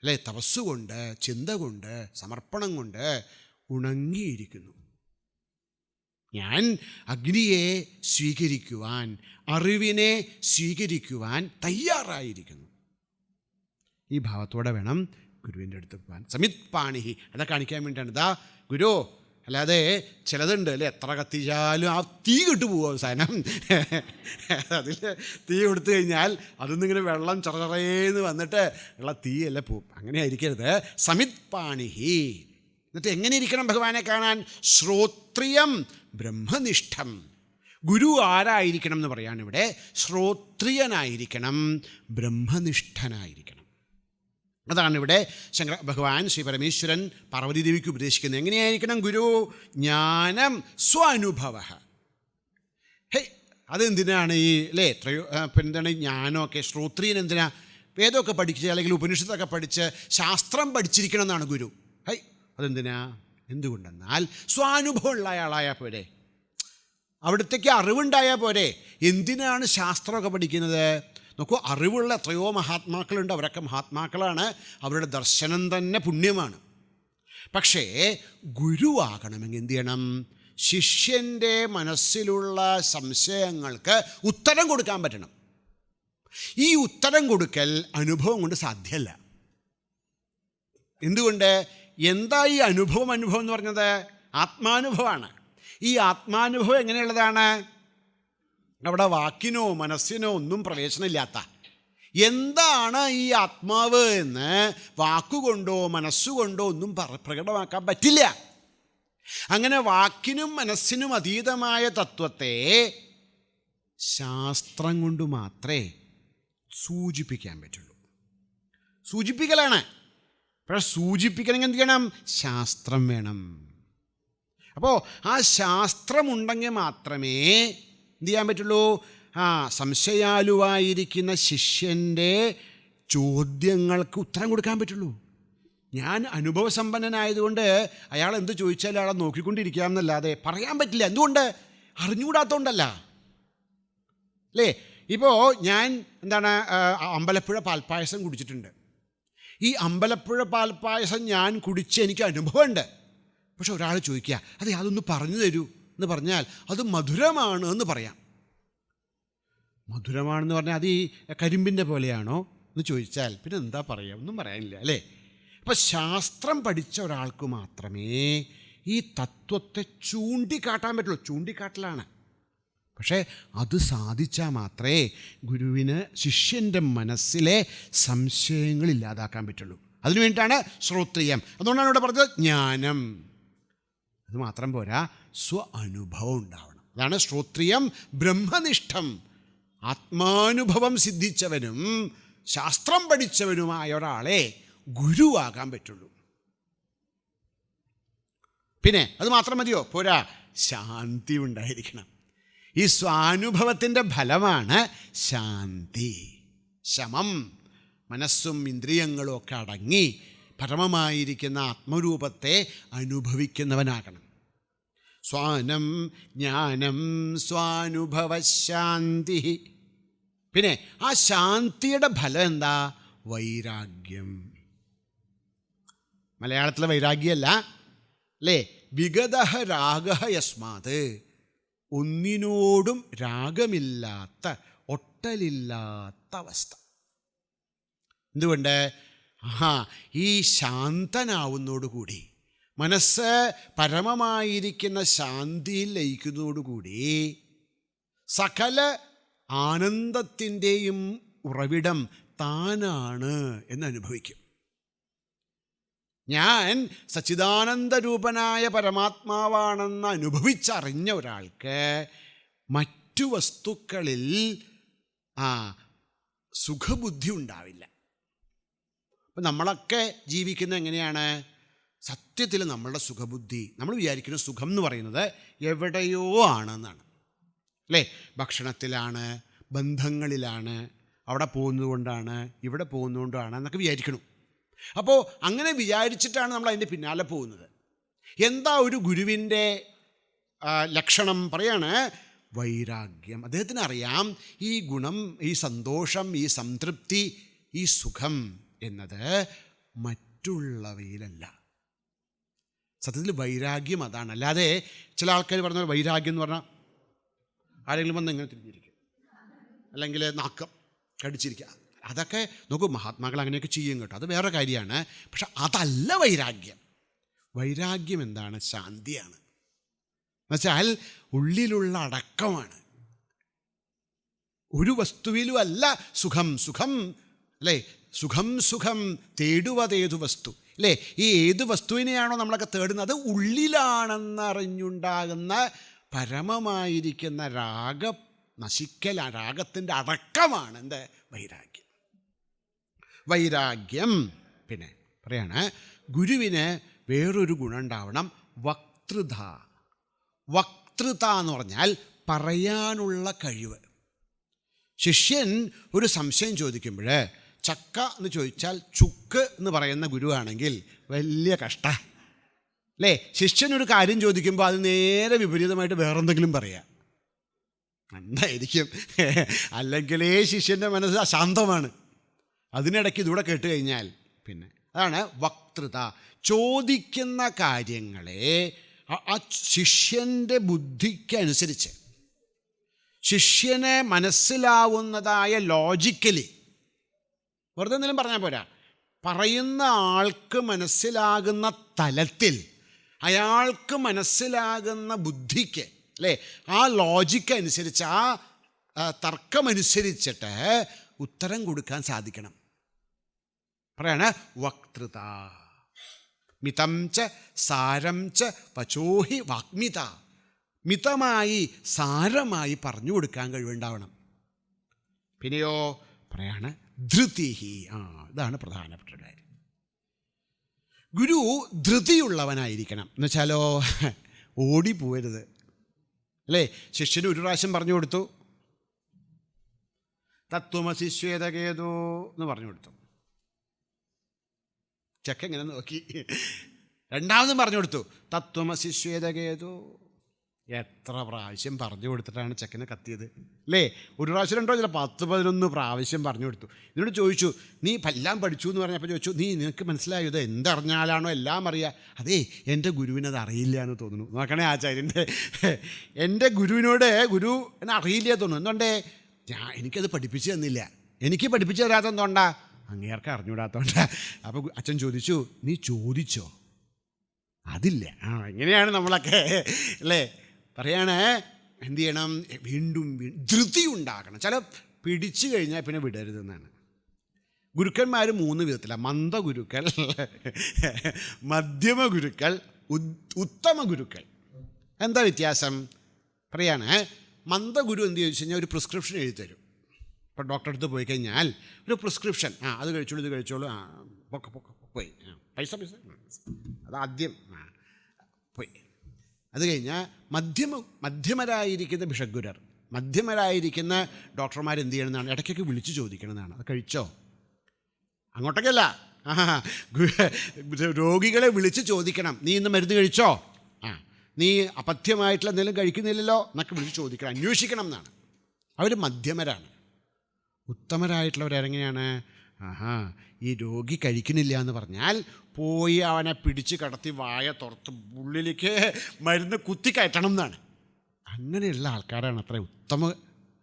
അല്ലേ, തപസ്സുകൊണ്ട്, ചിന്ത കൊണ്ട്, സമർപ്പണം കൊണ്ട് ഉണങ്ങിയിരിക്കുന്നു. ഞാൻ അഗ്നിയെ സ്വീകരിക്കുവാൻ, അറിവിനെ സ്വീകരിക്കുവാൻ തയ്യാറായിരിക്കുന്നു. ഈ ഭാവത്തോടെ വേണം ഗുരുവിൻ്റെ അടുത്ത് പോകാൻ. സമിത് പാണിഹി, അതൊക്കെ കാണിക്കാൻ വേണ്ടിയിട്ടാണ്. ഇതാ ഗുരു. അല്ലാതെ ചിലതുണ്ട്, അല്ലേ, എത്ര കത്തിച്ചാലും ആ തീ കിട്ടു പോകും അവസാനം. അതിൽ തീ കൊടുത്തു കഴിഞ്ഞാൽ അതൊന്നിങ്ങനെ വെള്ളം ചെറുചെറേന്ന് വന്നിട്ട് ഉള്ള തീയല്ല പോവും. അങ്ങനെ ആയിരിക്കരുത്. സമിത് പാണിഹി. എന്നിട്ട് എങ്ങനെ ഇരിക്കണം ഭഗവാനെ കാണാൻ? ശ്രോത്രിയം ബ്രഹ്മനിഷ്ഠം. ഗുരു ആരായിരിക്കണം എന്ന് പറയാണ് ഇവിടെ? ശ്രോത്രിയനായിരിക്കണം, ബ്രഹ്മനിഷ്ഠനായിരിക്കണം. അതാണ് ഇവിടെ ഭഗവാൻ ശ്രീ പരമേശ്വരൻ പാർവതീദേവിക്ക് ഉപദേശിക്കുന്നത്. എങ്ങനെയായിരിക്കണം ഗുരു? ജ്ഞാനം സ്വാനുഭവ. അതെന്തിനാണ് ഈ അല്ലേ എത്രയോ എന്താണ് ജ്ഞാനമൊക്കെ ശ്രോത്രിയൻ എന്തിനാ വേദമൊക്കെ പഠിച്ച് അല്ലെങ്കിൽ ഉപനിഷത്തൊക്കെ പഠിച്ച് ശാസ്ത്രം പഠിച്ചിരിക്കണം എന്നാണ് ഗുരു. ഹൈ, അതെന്തിനാ? എന്തുകൊണ്ടെന്നാൽ സ്വാനുഭവമുള്ള ആളായാൽ പോരെ, അവിടത്തേക്ക് അറിവുണ്ടായാൽ പോരെ. എന്തിനാണ് ശാസ്ത്രമൊക്കെ പഠിക്കുന്നത്? നോക്കൂ, അറിവുള്ള എത്രയോ മഹാത്മാക്കളുണ്ട്, അവരൊക്കെ മഹാത്മാക്കളാണ്, അവരുടെ ദർശനം തന്നെ പുണ്യമാണ്. പക്ഷേ ഗുരുവാകണമെങ്കിൽ എന്ത് ചെയ്യണം? ശിഷ്യൻ്റെ മനസ്സിലുള്ള സംശയങ്ങൾക്ക് ഉത്തരം കൊടുക്കാൻ പറ്റണം. ഈ ഉത്തരം കൊടുക്കൽ അനുഭവം കൊണ്ട് സാധ്യമല്ല. എന്തുകൊണ്ട്? എന്താ ഈ അനുഭവം എന്ന് പറഞ്ഞത്? ആത്മാനുഭവമാണ്. ഈ ആത്മാനുഭവം എങ്ങനെയുള്ളതാണ്? അവിടെ വാക്കിനോ മനസ്സിനോ ഒന്നും പ്രവേശനമില്ലാത്ത. എന്താണ് ഈ ആത്മാവ് എന്ന് വാക്കുകൊണ്ടോ മനസ്സുകൊണ്ടോ ഒന്നും പ്രകടമാക്കാൻ പറ്റില്ല. അങ്ങനെ വാക്കിനും മനസ്സിനും അതീതമായ തത്വത്തെ ശാസ്ത്രം കൊണ്ട് മാത്രമേ സൂചിപ്പിക്കാൻ പറ്റുള്ളൂ. സൂചിപ്പിക്കലാണ്. പക്ഷേ സൂചിപ്പിക്കണമെങ്കിൽ എന്ത് ചെയ്യണം? ശാസ്ത്രം വേണം. അപ്പോൾ ആ ശാസ്ത്രമുണ്ടെങ്കിൽ മാത്രമേ എന്ത് ചെയ്യാൻ പറ്റുള്ളൂ? സംശയാലുവായിരിക്കുന്ന ശിഷ്യൻ്റെ ചോദ്യങ്ങൾക്ക് ഉത്തരം കൊടുക്കാൻ പറ്റുള്ളൂ. ഞാൻ അനുഭവസമ്പന്നനായതുകൊണ്ട് അയാൾ എന്ത് ചോദിച്ചാലും അയാളെ നോക്കിക്കൊണ്ടിരിക്കാമെന്നല്ലാതെ പറയാൻ പറ്റില്ല. എന്തുകൊണ്ട്? അറിഞ്ഞുകൂടാത്തതുകൊണ്ടല്ല അല്ലേ? ഇപ്പോൾ ഞാൻ അമ്പലപ്പുഴ പാൽപ്പായസം കുടിച്ചിട്ടുണ്ട്. ഈ അമ്പലപ്പുഴ പാൽപ്പായസം ഞാൻ കുടിച്ച് എനിക്ക് അനുഭവമുണ്ട്. പക്ഷെ ഒരാൾ ചോദിക്കുക, അതെ അതൊന്ന് പറഞ്ഞു തരൂ എന്ന് പറഞ്ഞാൽ അത് മധുരമാണ് എന്ന് പറയാം. മധുരമാണെന്ന് പറഞ്ഞാൽ അത് ഈ കരിമ്പിൻ്റെ പോലെയാണോ എന്ന് ചോദിച്ചാൽ പിന്നെ എന്താ പറയുക? ഒന്നും പറയാനില്ല അല്ലേ? അപ്പം ശാസ്ത്രം പഠിച്ച ഒരാൾക്ക് മാത്രമേ ഈ തത്വത്തെ ചൂണ്ടിക്കാട്ടാൻ പറ്റുള്ളൂ. ചൂണ്ടിക്കാട്ടലാണ്. പക്ഷേ അത് സാധിച്ചാൽ മാത്രമേ ഗുരുവിന് ശിഷ്യൻ്റെ മനസ്സിലെ സംശയങ്ങൾ ഇല്ലാതാക്കാൻ പറ്റുള്ളൂ. അതിനു വേണ്ടിയിട്ടാണ് ശ്രോത്രിയം. അതുകൊണ്ടാണ് ഇവിടെ പറഞ്ഞത് ജ്ഞാനം. അത് മാത്രം പോരാ, സ്വ അനുഭവം ഉണ്ടാവണം. അതാണ് ശ്രോത്രിയം ബ്രഹ്മനിഷ്ഠം. ആത്മാനുഭവം സിദ്ധിച്ചവനും ശാസ്ത്രം പഠിച്ചവനുമായ ഒരാളെ ഗുരുവാകാൻ പറ്റുള്ളൂ. പിന്നെ അത് മാത്രം മതിയോ? പോരാ, ശാന്തി ഉണ്ടായിരിക്കണം. ഈ സ്വാനുഭവത്തിൻ്റെ ഫലമാണ് ശാന്തി, ശമം. മനസ്സും ഇന്ദ്രിയങ്ങളും ഒക്കെ അടങ്ങി പരമമായിരിക്കുന്ന ആത്മരൂപത്തെ അനുഭവിക്കുന്നവനാകണം. സ്വാനം ജ്ഞാനം സ്വാനുഭവശാന്തി. പിന്നെ ആ ശാന്തിയുടെ ഫലം എന്താ? വൈരാഗ്യം. മലയാളത്തിലെ വൈരാഗ്യമല്ല അല്ലേ? വിഗതഃ രാഗഃ യസ്മാത്. ഒന്നിനോടും രാഗമില്ലാത്ത, ഒട്ടലില്ലാത്ത അവസ്ഥ. എന്തുകൊണ്ട്? ഈ ശാന്തനാവുന്നതോടുകൂടി, മനസ്സ് പരമമായിരിക്കുന്ന ശാന്തിയിൽ ലയിക്കുന്നതോടുകൂടി സകല ആനന്ദത്തിൻ്റെയും ഉറവിടം താനാണ് എന്നനുഭവിക്കും. ഞാൻ സച്ചിദാനന്ദരൂപനായ പരമാത്മാവാണെന്ന് അനുഭവിച്ചറിഞ്ഞ ഒരാൾക്ക് മറ്റു വസ്തുക്കളിൽ സുഖബുദ്ധി ഉണ്ടാവില്ല. അപ്പം നമ്മളൊക്കെ ജീവിക്കുന്നത് എങ്ങനെയാണ്? സത്യത്തിൽ നമ്മളുടെ സുഖബുദ്ധി, നമ്മൾ വിചാരിക്കുന്ന സുഖം എന്ന് പറയുന്നത് എവിടെയോ ആണെന്നാണ് അല്ലേ? ഭക്ഷണത്തിലാണ്, ബന്ധങ്ങളിലാണ്, അവിടെ പോകുന്നതുകൊണ്ടാണ്, ഇവിടെ പോകുന്നതുകൊണ്ടാണ് എന്നൊക്കെ വിചാരിക്കണം. അപ്പോൾ അങ്ങനെ വിചാരിച്ചിട്ടാണ് നമ്മൾ അതിൻ്റെ പിന്നാലെ പോകുന്നത്. എന്താ ഒരു ഗുരുവിൻ്റെ ലക്ഷണം? പറയാണ് വൈരാഗ്യം. അദ്ദേഹത്തിന് അറിയാം ഈ ഗുണം, ഈ സന്തോഷം, ഈ സംതൃപ്തി, ഈ സുഖം എന്നത് മറ്റുള്ളവയിലല്ല. സത്യത്തിൽ വൈരാഗ്യം അതാണ്. അല്ലാതെ ചില ആൾക്കാർ പറഞ്ഞ വൈരാഗ്യം എന്ന് പറഞ്ഞാൽ ആരെങ്കിലും വന്ന് ഇങ്ങനെ തിരിഞ്ഞിരിക്കും, അല്ലെങ്കിൽ നാക്കം കടിച്ചിരിക്കുക. അതൊക്കെ നോക്കൂ, മഹാത്മാക്കൾ അങ്ങനെയൊക്കെ ചെയ്യും കേട്ടോ, അത് വേറെ കാര്യമാണ്. പക്ഷെ അതല്ല വൈരാഗ്യം. വൈരാഗ്യം എന്താണ്? ശാന്തിയാണ്. എന്നുവെച്ചാൽ ഉള്ളിലുള്ള അടക്കമാണ്. ഒരു വസ്തുവിലും അല്ല സുഖം. സുഖം അല്ലേ? സുഖം സുഖം തേടുവതേതു വസ്തു അല്ലേ? ഈ ഏത് വസ്തുവിനെയാണോ നമ്മളൊക്കെ തേടുന്നത്, ഉള്ളിലാണെന്നറിഞ്ഞുണ്ടാകുന്ന പരമമായിരിക്കുന്ന നശിക്കൽ, രാഗത്തിൻ്റെ അടക്കമാണ് എന്ത്? വൈരാഗ്യം. വൈരാഗ്യം. പിന്നെ പറയാണ് ഗുരുവിന് വേറൊരു ഗുണം ഉണ്ടാവണം, വക്തൃത. വക്തൃത എന്ന് പറഞ്ഞാൽ പറയാനുള്ള കഴിവ്. ശിഷ്യൻ ഒരു സംശയം ചോദിക്കുമ്പോൾ ചക്ക എന്ന് ചോദിച്ചാൽ ചുക്ക് എന്ന് പറയുന്ന ഗുരുവാണെങ്കിൽ വലിയ കഷ്ട അല്ലേ. ശിഷ്യനൊരു കാര്യം ചോദിക്കുമ്പോൾ അത് നേരെ വിപരീതമായിട്ട് വേറെന്തെങ്കിലും പറയാം, എന്തായിരിക്കും? അല്ലെങ്കിലേ ശിഷ്യൻ്റെ മനസ്സ് അശാന്തമാണ്. അതിനിടയ്ക്ക് ഇതൂടെ കേട്ട് കഴിഞ്ഞാൽ പിന്നെ അതാണ് വക്തൃത. ചോദിക്കുന്ന കാര്യങ്ങളെ ആ ശിഷ്യൻ്റെ ബുദ്ധിക്കനുസരിച്ച്, ശിഷ്യനെ മനസ്സിലാവുന്നതായ ലോജിക്കലി, വെറുതെ എന്തെങ്കിലും പറഞ്ഞാൽ പോരാ, പറയുന്ന ആൾക്ക് മനസ്സിലാകുന്ന തലത്തിൽ, അയാൾക്ക് മനസ്സിലാകുന്ന ബുദ്ധിക്ക് അല്ലേ, ആ ലോജിക്ക് അനുസരിച്ച്, ആ തർക്കമനുസരിച്ചിട്ട് ഉത്തരം കൊടുക്കാൻ സാധിക്കണം. പറയാണ് വക്തൃത. മിതം ച സാരം ച വചോഹി വാഗ്മിത. മിതമായി സാരമായി പറഞ്ഞു കൊടുക്കാൻ കഴിവുണ്ടാവണം. പിന്നെയോ പറയാണ് ധൃതിഹി. ഇതാണ് പ്രധാനപ്പെട്ട കാര്യം. ഗുരു ധൃതിയുള്ളവനായിരിക്കണം. എന്നുവെച്ചാലോ ഓടിപ്പോവരുത് അല്ലേ. ശിഷ്യന് ഒരു പ്രാവശ്യം പറഞ്ഞു കൊടുത്തു, തത്വമസി ശ്വേതകേതോ എന്ന് പറഞ്ഞു കൊടുത്തു. ചെക്ക ഇങ്ങനെ നോക്കി. രണ്ടാമതും പറഞ്ഞു കൊടുത്തു, തത്വമസി ശ്വേതകേതോ. എത്ര പ്രാവശ്യം പറഞ്ഞു കൊടുത്തിട്ടാണ് ചെക്കനെ കത്തിയത് അല്ലേ. ഒരു പ്രാവശ്യം രണ്ടോ ചില 10-11 പ്രാവശ്യം പറഞ്ഞു കൊടുത്തു. ഇതിനോട് ചോദിച്ചു, നീ എല്ലാം പഠിച്ചു എന്ന് പറഞ്ഞപ്പോൾ ചോദിച്ചു, നിനക്ക് മനസ്സിലായോ ഇത് എന്തറിഞ്ഞാലാണോ എല്ലാം അറിയുക? അതേ, എൻ്റെ ഗുരുവിനത് അറിയില്ല എന്ന് തോന്നുന്നു. നോക്കണേ ആചാര്യൻ്റെ, എൻ്റെ ഗുരുവിനോട് ഗുരു എന്നെ അറിയില്ല തോന്നുന്നു. എന്തുകൊണ്ടേ? എനിക്കത് പഠിപ്പിച്ചു തന്നില്ല. എനിക്ക് പഠിപ്പിച്ചു തരാത്ത എന്തുകൊണ്ടാ? അങ്ങേർക്ക് അറിഞ്ഞുകൂടാത്തോണ്ടാ. അപ്പോൾ അച്ഛൻ ചോദിച്ചു, നീ ചോദിച്ചോ? അതില്ല. ഇങ്ങനെയാണ് നമ്മളൊക്കെ അല്ലേ. പറയാണ് എന്ത് ചെയ്യണം? വീണ്ടും ധൃതി ഉണ്ടാകണം. ചില പിടിച്ചു കഴിഞ്ഞാൽ പിന്നെ വിടരുതെന്നാണ്. ഗുരുക്കന്മാർ 3 വിധത്തിലാണ്: മന്ദഗുരുക്കൾ, മധ്യമ ഗുരുക്കൾ, ഉത്തമ ഗുരുക്കൾ. എന്താ വ്യത്യാസം? പറയാണ് മന്ദഗുരു എന്ത് ചോദിച്ചു കഴിഞ്ഞാൽ ഒരു പ്രിസ്ക്രിപ്ഷൻ എഴുതി തരും. ഇപ്പോൾ ഡോക്ടറെ അടുത്ത് പോയി കഴിഞ്ഞാൽ ഒരു പ്രിസ്ക്രിപ്ഷൻ, അത് കഴിച്ചോളൂ, ഇത് കഴിച്ചോളൂ, പോയി, പൈസ അതാദ്യം പോയി. അത് കഴിഞ്ഞാൽ മധ്യമരായിരിക്കുന്ന ഭിഷഗ്ഗുരർ, മധ്യമരായിരിക്കുന്ന ഡോക്ടർമാരെന്ത് ചെയ്യണമെന്നാണ്? ഇടയ്ക്കൊക്കെ വിളിച്ച് ചോദിക്കണമെന്നാണ്, അത് കഴിച്ചോ? അങ്ങോട്ടൊക്കെയല്ല, രോഗികളെ വിളിച്ച് ചോദിക്കണം, നീ ഇന്ന് മരുന്ന് കഴിച്ചോ? നീ അപഥ്യമായിട്ടുള്ള എന്തെങ്കിലും കഴിക്കുന്നില്ലല്ലോ എന്നൊക്കെ വിളിച്ച് ചോദിക്കണം, അന്വേഷിക്കണം എന്നാണ്. അവർ മധ്യമരാണ്. ഉത്തമരായിട്ടുള്ളവരെങ്ങനെയാണ്? ഈ രോഗി കഴിക്കുന്നില്ല എന്ന് പറഞ്ഞാൽ പോയി അവനെ പിടിച്ച് കടത്തി വായ തുറത്ത് ഉള്ളിലേക്ക് മരുന്ന് കുത്തിക്കയറ്റണം എന്നാണ്. അങ്ങനെയുള്ള ആൾക്കാരാണ് അത്ര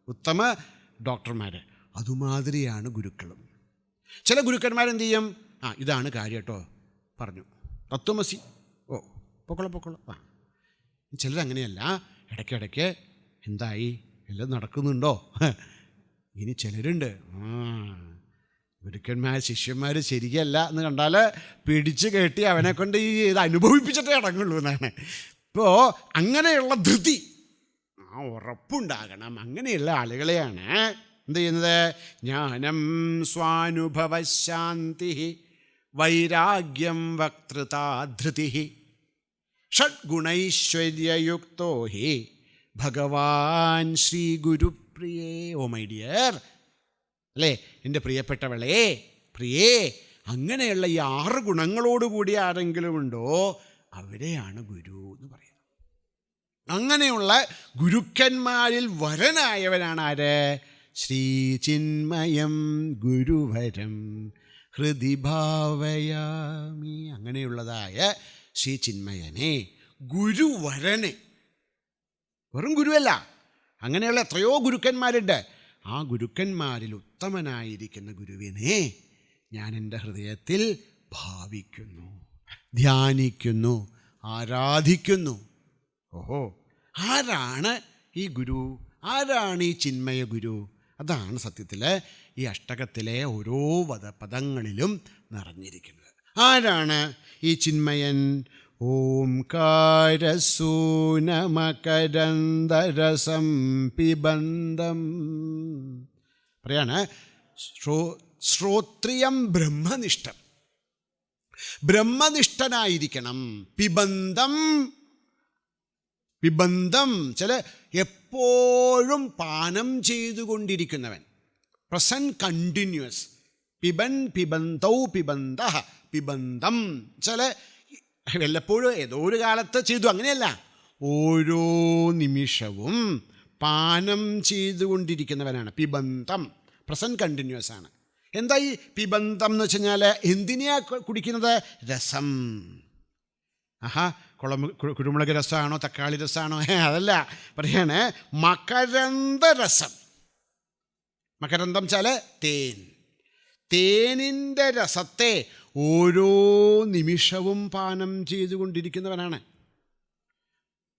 ഉത്തമ ഡോക്ടർമാർ. അതുമാതിരിയാണ് ഗുരുക്കളും. ചില ഗുരുക്കന്മാരെന്ത് ചെയ്യും? ഇതാണ് കാര്യം കേട്ടോ, പറഞ്ഞു, തത്വമസി, പൊക്കോളാം. ചിലരങ്ങനെയല്ല, ഇടയ്ക്കിടയ്ക്ക് എന്തായി, എല്ലാം നടക്കുന്നുണ്ടോ? ഇനി ചിലരുണ്ട്, ഗുരുക്കന്മാർ ശിഷ്യന്മാർ ശരിയല്ല എന്ന് കണ്ടാൽ പിടിച്ച് കെട്ടി അവനെ കൊണ്ട് ഇത് അനുഭവിപ്പിച്ചിട്ടേ അടങ്ങുള്ളൂ എന്നാണ്. ഇപ്പോൾ അങ്ങനെയുള്ള ധൃതി, ഉറപ്പുണ്ടാകണം. അങ്ങനെയുള്ള ആളുകളെയാണ് എന്ത് ചെയ്യുന്നത്? ജ്ഞാനം സ്വാനുഭവശാന്തി വൈരാഗ്യം വക്തൃതാ ധൃതി ഷഡ്ഗുണൈശ്വര്യയുക്തോ ഹി ഭഗവാൻ ശ്രീ ഗുരുപ്രിയേ. ഓ മൈ ഡിയർ അല്ലേ, എൻ്റെ പ്രിയപ്പെട്ടവളെ, പ്രിയേ, അങ്ങനെയുള്ള ഈ 6 ഗുണങ്ങളോടുകൂടി ആരെങ്കിലും ഉണ്ടോ അവരെയാണ് ഗുരു എന്ന് പറയുന്നത്. അങ്ങനെയുള്ള ഗുരുക്കന്മാരിൽ വരനായവനാണ് ആര്? ശ്രീ ചിന്മയം ഗുരുവരം ഹൃദി ഭാവയാമി. അങ്ങനെയുള്ളതായ ശ്രീ ചിന്മയനെ, ഗുരുവരനെ, വെറും ഗുരുവല്ല, അങ്ങനെയുള്ള എത്രയോ ഗുരുക്കന്മാരുണ്ട്. ആ ഗുരുക്കന്മാരിൽ ഉത്തമനായിരിക്കുന്ന ഗുരുവിനെ ഞാൻ എൻ്റെ ഹൃദയത്തിൽ ഭാവിക്കുന്നു, ധ്യാനിക്കുന്നു, ആരാധിക്കുന്നു. ഓഹോ, ആരാണ് ഈ ഗുരു? ആരാണ് ഈ ചിന്മയ ഗുരു? അതാണ് സത്യത്തിൽ ഈ അഷ്ടകത്തിലെ ഓരോ പദങ്ങളിലും നിറഞ്ഞിരിക്കുന്നത്. ആരാണ് ഈ ചിന്മയൻ? ഓംകാരസൂനമകരന്തരസം പിബന്ധം. പറയാണ് ശ്രോത്രിയം ബ്രഹ്മനിഷ്ഠം, ബ്രഹ്മനിഷ്ഠനായിരിക്കണം. പിബന്ധം ചില എപ്പോഴും പാനം ചെയ്തുകൊണ്ടിരിക്കുന്നവൻ. Present continuous. പിബൻ പിബന്തൗ പിബന്ത പിബന്തം. ചില വല്ലപ്പോഴും ഏതോ ഒരു കാലത്ത് ചെയ്തു, അങ്ങനെയല്ല, ഓരോ നിമിഷവും പാനം ചെയ്തുകൊണ്ടിരിക്കുന്നവനാണ്. പിബന്തം പ്രസൻറ്റ് കണ്ടിന്യൂസ് ആണ്. എന്താ ഈ പിബന്തം എന്ന് വെച്ച് കഴിഞ്ഞാൽ എന്തിനെയാ കുടിക്കുന്നത്? രസം. ആഹാ, കുരുമുളക് രസമാണോ തക്കാളി രസമാണോ? അതല്ല, പറയാണ് മകരന്ദ രസം. മകരന്തം വെച്ചാൽ തേൻ. തേനിൻ്റെ രസത്തെ ഓരോ നിമിഷവും പാനം ചെയ്തുകൊണ്ടിരിക്കുന്നവനാണ്.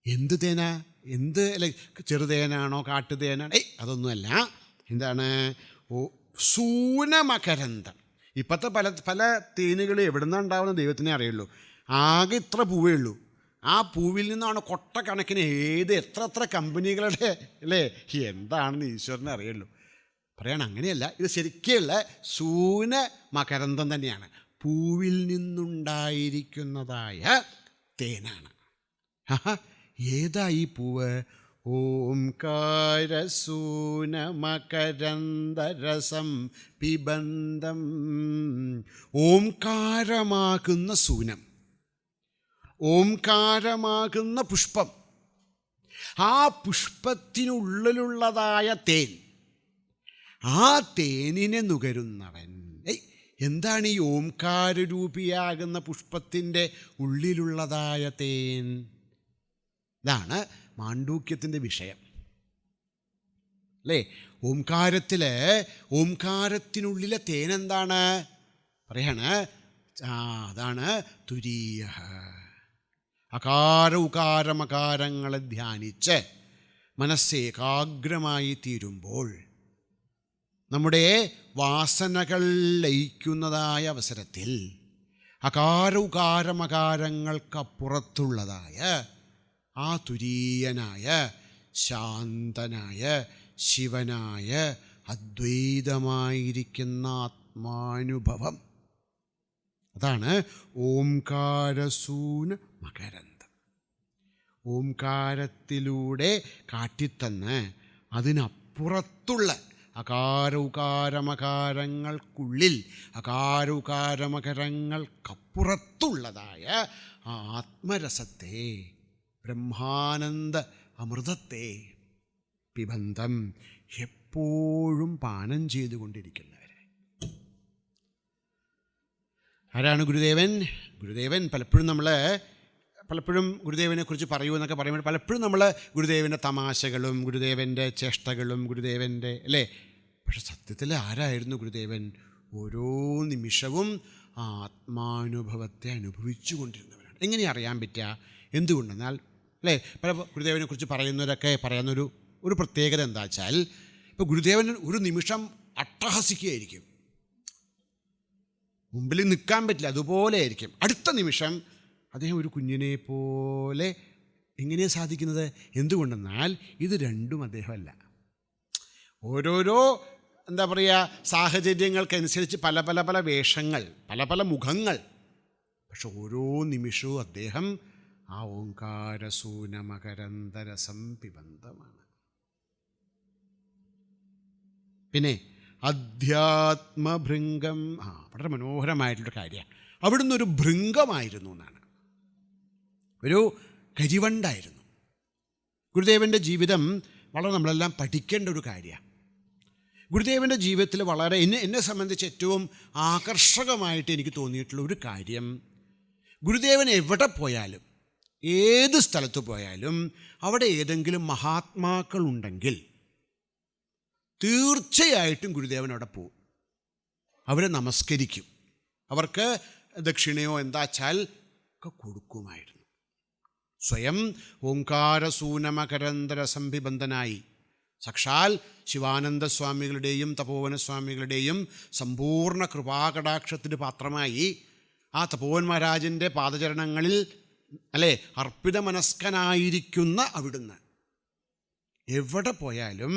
എന്ത് തേനാ? എന്ത് അല്ലെ, ചെറുതേനാണോ കാട്ടുതേനാണ്? അതൊന്നുമല്ല. എന്താണ്? സൂനമകരന്തം. ഇപ്പോഴത്തെ പല തേനുകൾ എവിടെ നിന്നാണ് ഉണ്ടാവുന്ന ദൈവത്തിനെ അറിയുള്ളൂ. ആകെ ഇത്ര പൂവേ ഉള്ളൂ. ആ പൂവിൽ നിന്നാണ് കൊട്ടക്കണക്കിന് എത്ര കമ്പനികളുടെ അല്ലേ, എന്താണെന്ന് ഈശ്വരനെ അറിയുള്ളൂ. പറയണം അങ്ങനെയല്ല, ഇത് ശരിക്കുള്ള സൂന മകരന്തം തന്നെയാണ്. പൂവിൽ നിന്നുണ്ടായിരിക്കുന്നതായ തേനാണ്. ഏതാ ഈ പൂവ്? ഓംകാരസൂന മകരന്ദരസം പിബന്തം. ഓംകാരമാകുന്ന സൂനം, ഓംകാരമാകുന്ന പുഷ്പം, ആ പുഷ്പത്തിനുള്ളിലുള്ളതായ തേൻ, ആ തേനിനെ നുകരുന്നവൻ. എന്താണ് ഈ ഓംകാരരൂപിയാകുന്ന പുഷ്പത്തിൻ്റെ ഉള്ളിലുള്ളതായ തേൻ? ഇതാണ് മാണ്ഡൂക്യത്തിൻ്റെ വിഷയം അല്ലേ. ഓംകാരത്തിനുള്ളിലെ തേനെന്താണ് പറയാണ്? അതാണ് തുരീയ. അകാര ഉകാരമകാരങ്ങളെ ധ്യാനിച്ച് മനസ്സേകാഗ്രമായി തീരുമ്പോൾ നമ്മുടെ വാസനകൾ ലയിക്കുന്നതായ അവസരത്തിൽ അകാര ഉകാരമകാരങ്ങൾക്കപ്പുറത്തുള്ളതായ ആ തുരീയനായ ശാന്തനായ ശിവനായ അദ്വൈതമായിരിക്കുന്ന ആത്മാനുഭവം, അതാണ് ഓംകാരസൂന മകരന്തം. ഓംകാരത്തിലൂടെ കാട്ടിത്തന്ന് അതിനപ്പുറത്തുള്ള അകാര ഉകാരമകാരങ്ങൾക്കുള്ളിൽ അകാര ഉകാരമകരങ്ങൾക്കപ്പുറത്തുള്ളതായ ആ ആത്മരസത്തെ, ബ്രഹ്മാനന്ദ അമൃതത്തെ പിബന്തം എപ്പോഴും പാനം ചെയ്തുകൊണ്ടിരിക്കുന്നവരെ. ആരാണ് ഗുരുദേവൻ? ഗുരുദേവൻ പലപ്പോഴും ഗുരുദേവനെക്കുറിച്ച് പറയൂ എന്നൊക്കെ പറയുമ്പോൾ പലപ്പോഴും നമ്മൾ ഗുരുദേവൻ്റെ തമാശകളും ഗുരുദേവൻ്റെ ചേഷ്ടകളും ഗുരുദേവൻ്റെ അല്ലേ. പക്ഷെ സത്യത്തിൽ ആരായിരുന്നു ഗുരുദേവൻ? ഓരോ നിമിഷവും ആ ആത്മാനുഭവത്തെ അനുഭവിച്ചു കൊണ്ടിരുന്നവരാണ്. എങ്ങനെ അറിയാൻ പറ്റുക? എന്തുകൊണ്ടെന്നാൽ അല്ലേ, പല ഗുരുദേവനെക്കുറിച്ച് പറയുന്നവരൊക്കെ പറയുന്നൊരു പ്രത്യേകത എന്താ വെച്ചാൽ, ഇപ്പോൾ ഗുരുദേവൻ ഒരു നിമിഷം അട്ടഹസിക്കുകയായിരിക്കും, മുമ്പിൽ നിൽക്കാൻ പറ്റില്ല, അതുപോലെ ആയിരിക്കും. അടുത്ത നിമിഷം അദ്ദേഹം ഒരു കുഞ്ഞിനെ പോലെ. എങ്ങനെയാണ് സാധിക്കുന്നത്? എന്തുകൊണ്ടെന്നാൽ ഇത് രണ്ടും അദ്ദേഹമല്ല. ഓരോരോ എന്താ പറയുക സാഹചര്യങ്ങൾക്കനുസരിച്ച് പല വേഷങ്ങൾ, പല മുഖങ്ങൾ. പക്ഷെ ഓരോ നിമിഷവും അദ്ദേഹം ആ ഓംകാരസൂനമകരന്തരസം പിബന്തമാണ്. പിന്നെ അധ്യാത്മഭൃംഗം. വളരെ മനോഹരമായിട്ടുള്ള കാര്യമാണ്. അവിടുന്ന് ഒരു ഭൃംഗമായിരുന്നു എന്നാണ്, ഒരു കരിവണ്ടായിരുന്നു. ഗുരുദേവൻ്റെ ജീവിതം വളരെ നമ്മളെല്ലാം പഠിക്കേണ്ട ഒരു കാര്യമാണ്. ഗുരുദേവൻ്റെ ജീവിതത്തിൽ വളരെ എന്നെ സംബന്ധിച്ച് ഏറ്റവും ആകർഷകമായിട്ട് എനിക്ക് തോന്നിയിട്ടുള്ള ഒരു കാര്യം, ഗുരുദേവൻ എവിടെ പോയാലും ഏത് സ്ഥലത്ത് പോയാലും അവിടെ ഏതെങ്കിലും മഹാത്മാക്കളുണ്ടെങ്കിൽ തീർച്ചയായിട്ടും ഗുരുദേവൻ അവിടെ പോകും. അവരെ നമസ്കരിക്കും, അവർക്ക് ദക്ഷിണയോ എന്താ വെച്ചാൽ ഒക്കെ കൊടുക്കുമായിരുന്നു. സ്വയം ഓംകാരസൂനമകരന്തരസംഭിബന്ധനായി സാക്ഷാൽ ശിവാനന്ദസ്വാമികളുടെയും തപോവനസ്വാമികളുടെയും സമ്പൂർണ്ണ കൃപാകടാക്ഷത്തിന് പാത്രമായി ആ തപോവൻ മഹാരാജൻ്റെ പാദചരണങ്ങളിൽ അല്ലേ അർപ്പിത മനസ്കനായിരിക്കുന്ന അവിടുന്ന് എവിടെ പോയാലും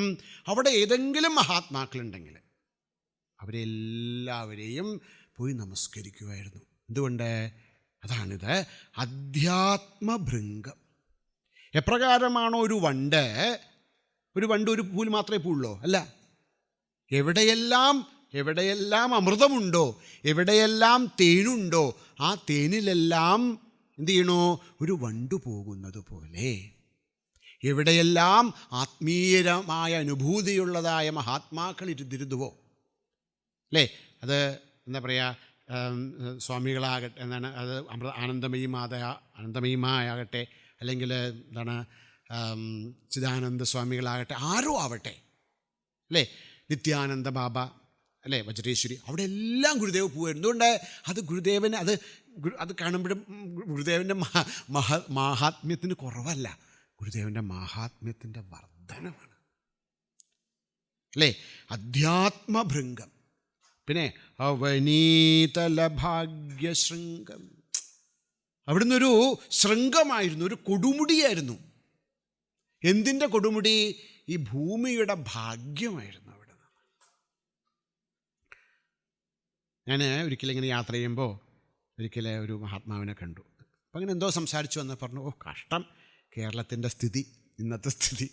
അവിടെ ഏതെങ്കിലും മഹാത്മാക്കളുണ്ടെങ്കിൽ അവരെല്ലാവരെയും പോയി നമസ്കരിക്കുമായിരുന്നു. എന്തുകൊണ്ട്? അതാണിത് അധ്യാത്മഭൃംഗം. എപ്രകാരമാണോ ഒരു വണ്ട് ഒരു വണ്ട് ഒരു പൂവിൽ മാത്രമേ പൂവുള്ളൂ? അല്ല. എവിടെയെല്ലാം അമൃതമുണ്ടോ, എവിടെയെല്ലാം തേനുണ്ടോ, ആ തേനിലെല്ലാം എന്ത് ചെയ്യണോ? ഒരു വണ്ടു പോകുന്നത് പോലെ എവിടെയെല്ലാം ആത്മീയമായ അനുഭൂതിയുള്ളതായ മഹാത്മാക്കൾ ഇരുന്നിരുന്നുവോ, അല്ലേ? അത് എന്താ പറയുക, സ്വാമികളാകട്ടെ, എന്താണ് അത്, ആനന്ദമയിമായാകട്ടെ, അല്ലെങ്കിൽ എന്താണ് ചിദാനന്ദ സ്വാമികളാകട്ടെ, ആരോ ആവട്ടെ, അല്ലേ? നിത്യാനന്ദ ബാബ, അല്ലേ? വജ്രേശ്വരി, അവിടെ എല്ലാം ഗുരുദേവ് പോവായിരുന്നു. എന്തുകൊണ്ട്? അത് ഗുരുദേവന് അത് കാണുമ്പോഴും ഗുരുദേവൻ്റെ മാഹാത്മ്യത്തിന് കുറവല്ല, ഗുരുദേവൻ്റെ മാഹാത്മ്യത്തിൻ്റെ വർധനമാണ്, അല്ലേ? അധ്യാത്മഭൃംഗം. പിന്നെ അവനീതല ഭാഗ്യശൃംഗം, അവിടുന്ന് ഒരു ശൃംഗമായിരുന്നു, ഒരു കൊടുമുടിയായിരുന്നു. എന്തിൻ്റെ കൊടുമുടി? ഈ ഭൂമിയുടെ ഭാഗ്യമായിരുന്നു അവിടെ. ഞാൻ ഒരിക്കലും ഇങ്ങനെ യാത്ര ചെയ്യുമ്പോൾ ഒരിക്കലും ഒരു മഹാത്മാവിനെ കണ്ടു. അപ്പം അങ്ങനെ എന്തോ സംസാരിച്ചു വന്ന് പറഞ്ഞു, ഓ കഷ്ടം കേരളത്തിൻ്റെ സ്ഥിതി, ഇന്നത്തെ സ്ഥിതി.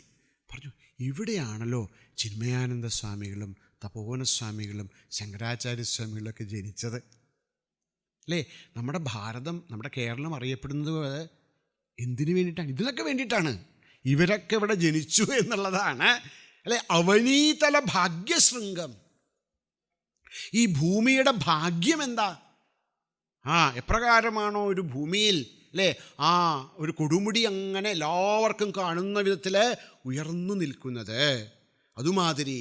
പറഞ്ഞു, ഇവിടെയാണല്ലോ ചിന്മയാനന്ദ സ്വാമികളും തപോവനസ്വാമികളും ശങ്കരാചാര്യസ്വാമികളൊക്കെ ജനിച്ചത്, അല്ലേ? നമ്മുടെ ഭാരതം, നമ്മുടെ കേരളം അറിയപ്പെടുന്നത് എന്തിനു വേണ്ടിയിട്ടാണ്? ഇതിനൊക്കെ വേണ്ടിയിട്ടാണ്. ഇവരൊക്കെ ഇവിടെ ജനിച്ചു എന്നുള്ളതാണ്, അല്ലേ? അവനീതല ഭാഗ്യശൃംഗം. ഈ ഭൂമിയുടെ ഭാഗ്യം എന്താ? എപ്രകാരമാണോ ഒരു ഭൂമിയിൽ, അല്ലേ, ഒരു കൊടുമുടി അങ്ങനെ എല്ലാവർക്കും കാണുന്ന വിധത്തിൽ ഉയർന്നു നിൽക്കുന്നത്, അതുമാതിരി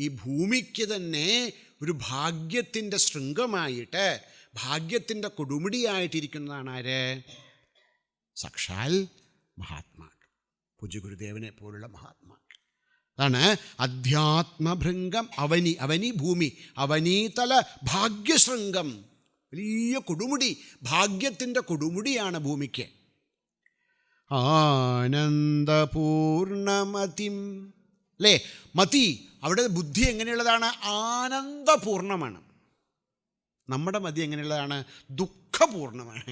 ഈ ഭൂമിക്ക് തന്നെ ഒരു ഭാഗ്യത്തിൻ്റെ ശൃംഗമായിട്ട്, ഭാഗ്യത്തിൻ്റെ കൊടുമുടിയായിട്ടിരിക്കുന്നതാണ് ആര്? സാക്ഷാൽ മഹാത്മാക്കൾ, പൂജ്യ ഗുരുദേവനെ പോലുള്ള മഹാത്മാക്കൾ. അതാണ് അധ്യാത്മഭൃംഗം. അവനി ഭൂമി, അവനീതല ഭാഗ്യശൃംഗം, വലിയ കൊടുമുടി, ഭാഗ്യത്തിൻ്റെ കൊടുമുടിയാണ് ഭൂമിക്ക്. ആനന്ദപൂർണമതിം, അല്ലേ? മതി, അവിടെ ബുദ്ധി എങ്ങനെയുള്ളതാണ്? ആനന്ദപൂർണമാണ്. നമ്മുടെ മതി എങ്ങനെയുള്ളതാണ്? ദുഃഖപൂർണമാണ്,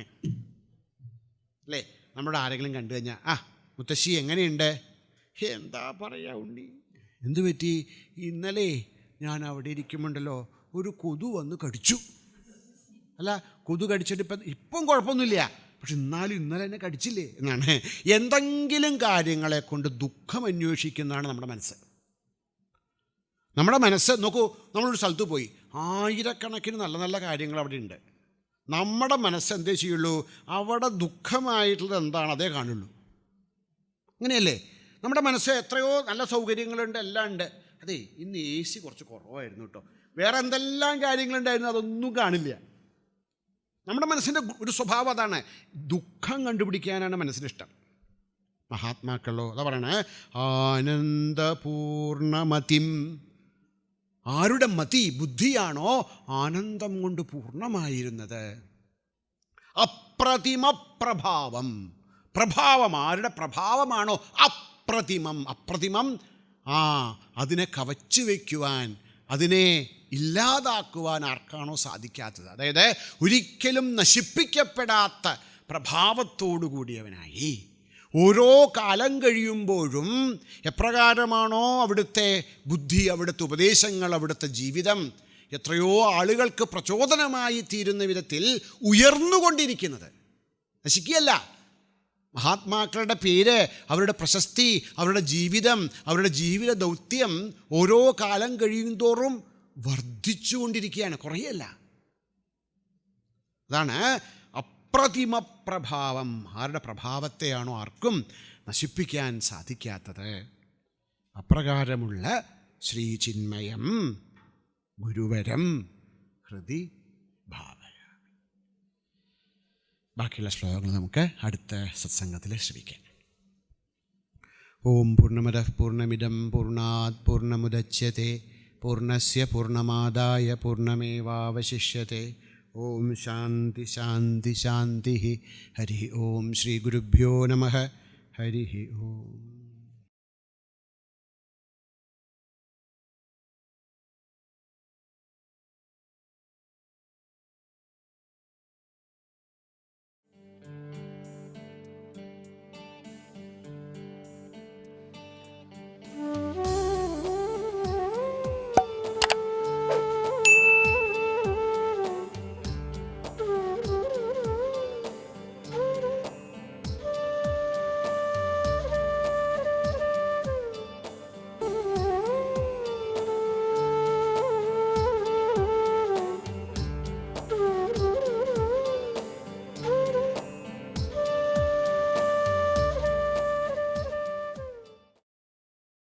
അല്ലേ? നമ്മുടെ ആരെങ്കിലും കണ്ടു കഴിഞ്ഞാൽ, മുത്തശ്ശി എങ്ങനെയുണ്ട്? എന്താ പറയുക ഉണ്ണി, എന്തു പറ്റി? ഇന്നലെ ഞാൻ അവിടെ ഇരിക്കുമ്പോണ്ടല്ലോ ഒരു കൊതു വന്ന് കടിച്ചു. അല്ല, കൊതു കടിച്ചിട്ട് ഇപ്പം കുഴപ്പമൊന്നുമില്ല, പക്ഷെ എന്നാലും ഇന്നലെ എന്നെ കടിച്ചില്ലേ എന്നാണ്. എന്തെങ്കിലും കാര്യങ്ങളെ കൊണ്ട് ദുഃഖം അന്വേഷിക്കുന്നതാണ് നമ്മുടെ മനസ്സ്. നമ്മുടെ മനസ്സ് നോക്കൂ, നമ്മളൊരു സ്ഥലത്ത് പോയി, ആയിരക്കണക്കിന് നല്ല നല്ല കാര്യങ്ങൾ അവിടെ ഉണ്ട്. നമ്മുടെ മനസ്സ് എന്തേ ചെയ്യുള്ളൂ? അവിടെ ദുഃഖമായിട്ടുള്ളത് എന്താണ് അതേ കാണുള്ളൂ. അങ്ങനെയല്ലേ? നമ്മുടെ മനസ്സ് എത്രയോ നല്ല സൗകര്യങ്ങളുണ്ട്, എല്ലാം ഉണ്ട്. അതെ, ഇന്ന് AC കുറച്ച് കുറവായിരുന്നു കേട്ടോ, വേറെ എന്തെല്ലാം കാര്യങ്ങളുണ്ടായിരുന്നു, അതൊന്നും കാണില്ല. നമ്മുടെ മനസ്സിൻ്റെ ഒരു സ്വഭാവം അതാണ്, ദുഃഖം കണ്ടുപിടിക്കാനാണ് മനസ്സിനിഷ്ടം. മഹാത്മാക്കളോ അതാ പറയണേ, ആനന്ദപൂർണമതിം. ആരുടെ മതി, ബുദ്ധിയാണോ ആനന്ദം കൊണ്ട് പൂർണ്ണമായിരുന്നത്? അപ്രതിമ പ്രഭാവം, പ്രഭാവം, ആരുടെ പ്രഭാവമാണോ അപ്രതിമം. അപ്രതിമം, അതിനെ കവച്ചു വയ്ക്കുവാൻ, അതിനെ ഇല്ലാതാക്കുവാൻ ആർക്കാണോ സാധിക്കാത്തത്, അതായത് ഒരിക്കലും നശിപ്പിക്കപ്പെടാത്ത പ്രഭാവത്തോടു കൂടിയവനായി ഓരോ കാലം കഴിയുമ്പോഴും എപ്രകാരമാണോ അവിടുത്തെ ബുദ്ധി, അവിടുത്തെ ഉപദേശങ്ങൾ, അവിടുത്തെ ജീവിതം എത്രയോ ആളുകൾക്ക് പ്രചോദനമായി തീരുന്ന വിധത്തിൽ ഉയർന്നുകൊണ്ടിരിക്കുന്നത്, നശിക്കുകയല്ല. മഹാത്മാക്കളുടെ പേര്, അവരുടെ പ്രശസ്തി, അവരുടെ ജീവിതം, അവരുടെ ജീവിത ദൗത്യം ഓരോ കാലം കഴിയുന്തോറും വർദ്ധിച്ചുകൊണ്ടിരിക്കുകയാണ്, കുറയല്ല. അതാണ് അപ്രതിമ പ്രഭാവം. ആരുടെ പ്രഭാവത്തെയാണോ ആർക്കും നശിപ്പിക്കാൻ സാധിക്കാത്തത്. അപ്രകാരമുള്ള ശ്രീചിന്മയം ഗുരുവരം ഹൃദി ഭാവയ. ബാക്കിയുള്ള ശ്ലോകങ്ങൾ നമുക്ക് അടുത്ത സത്സംഗത്തിൽ ശ്രമിക്കാം. ഓം പൂർണ്ണമദഃ പൂർണ്ണമിദം പൂർണ്ണാത് പൂർണ്ണമുദച്യത്തെ പൂർണ്ണസ്യ പൂർണ്ണമാദായ പൂർണ്ണമേവാവശിഷ്യത്തെ. ഓം ശാന്തി ശാന്തി ശാന്തി. ഹരി ഓം ശ്രീ ഗുരുഭ്യോ നമഃ. ഹരി ഓം.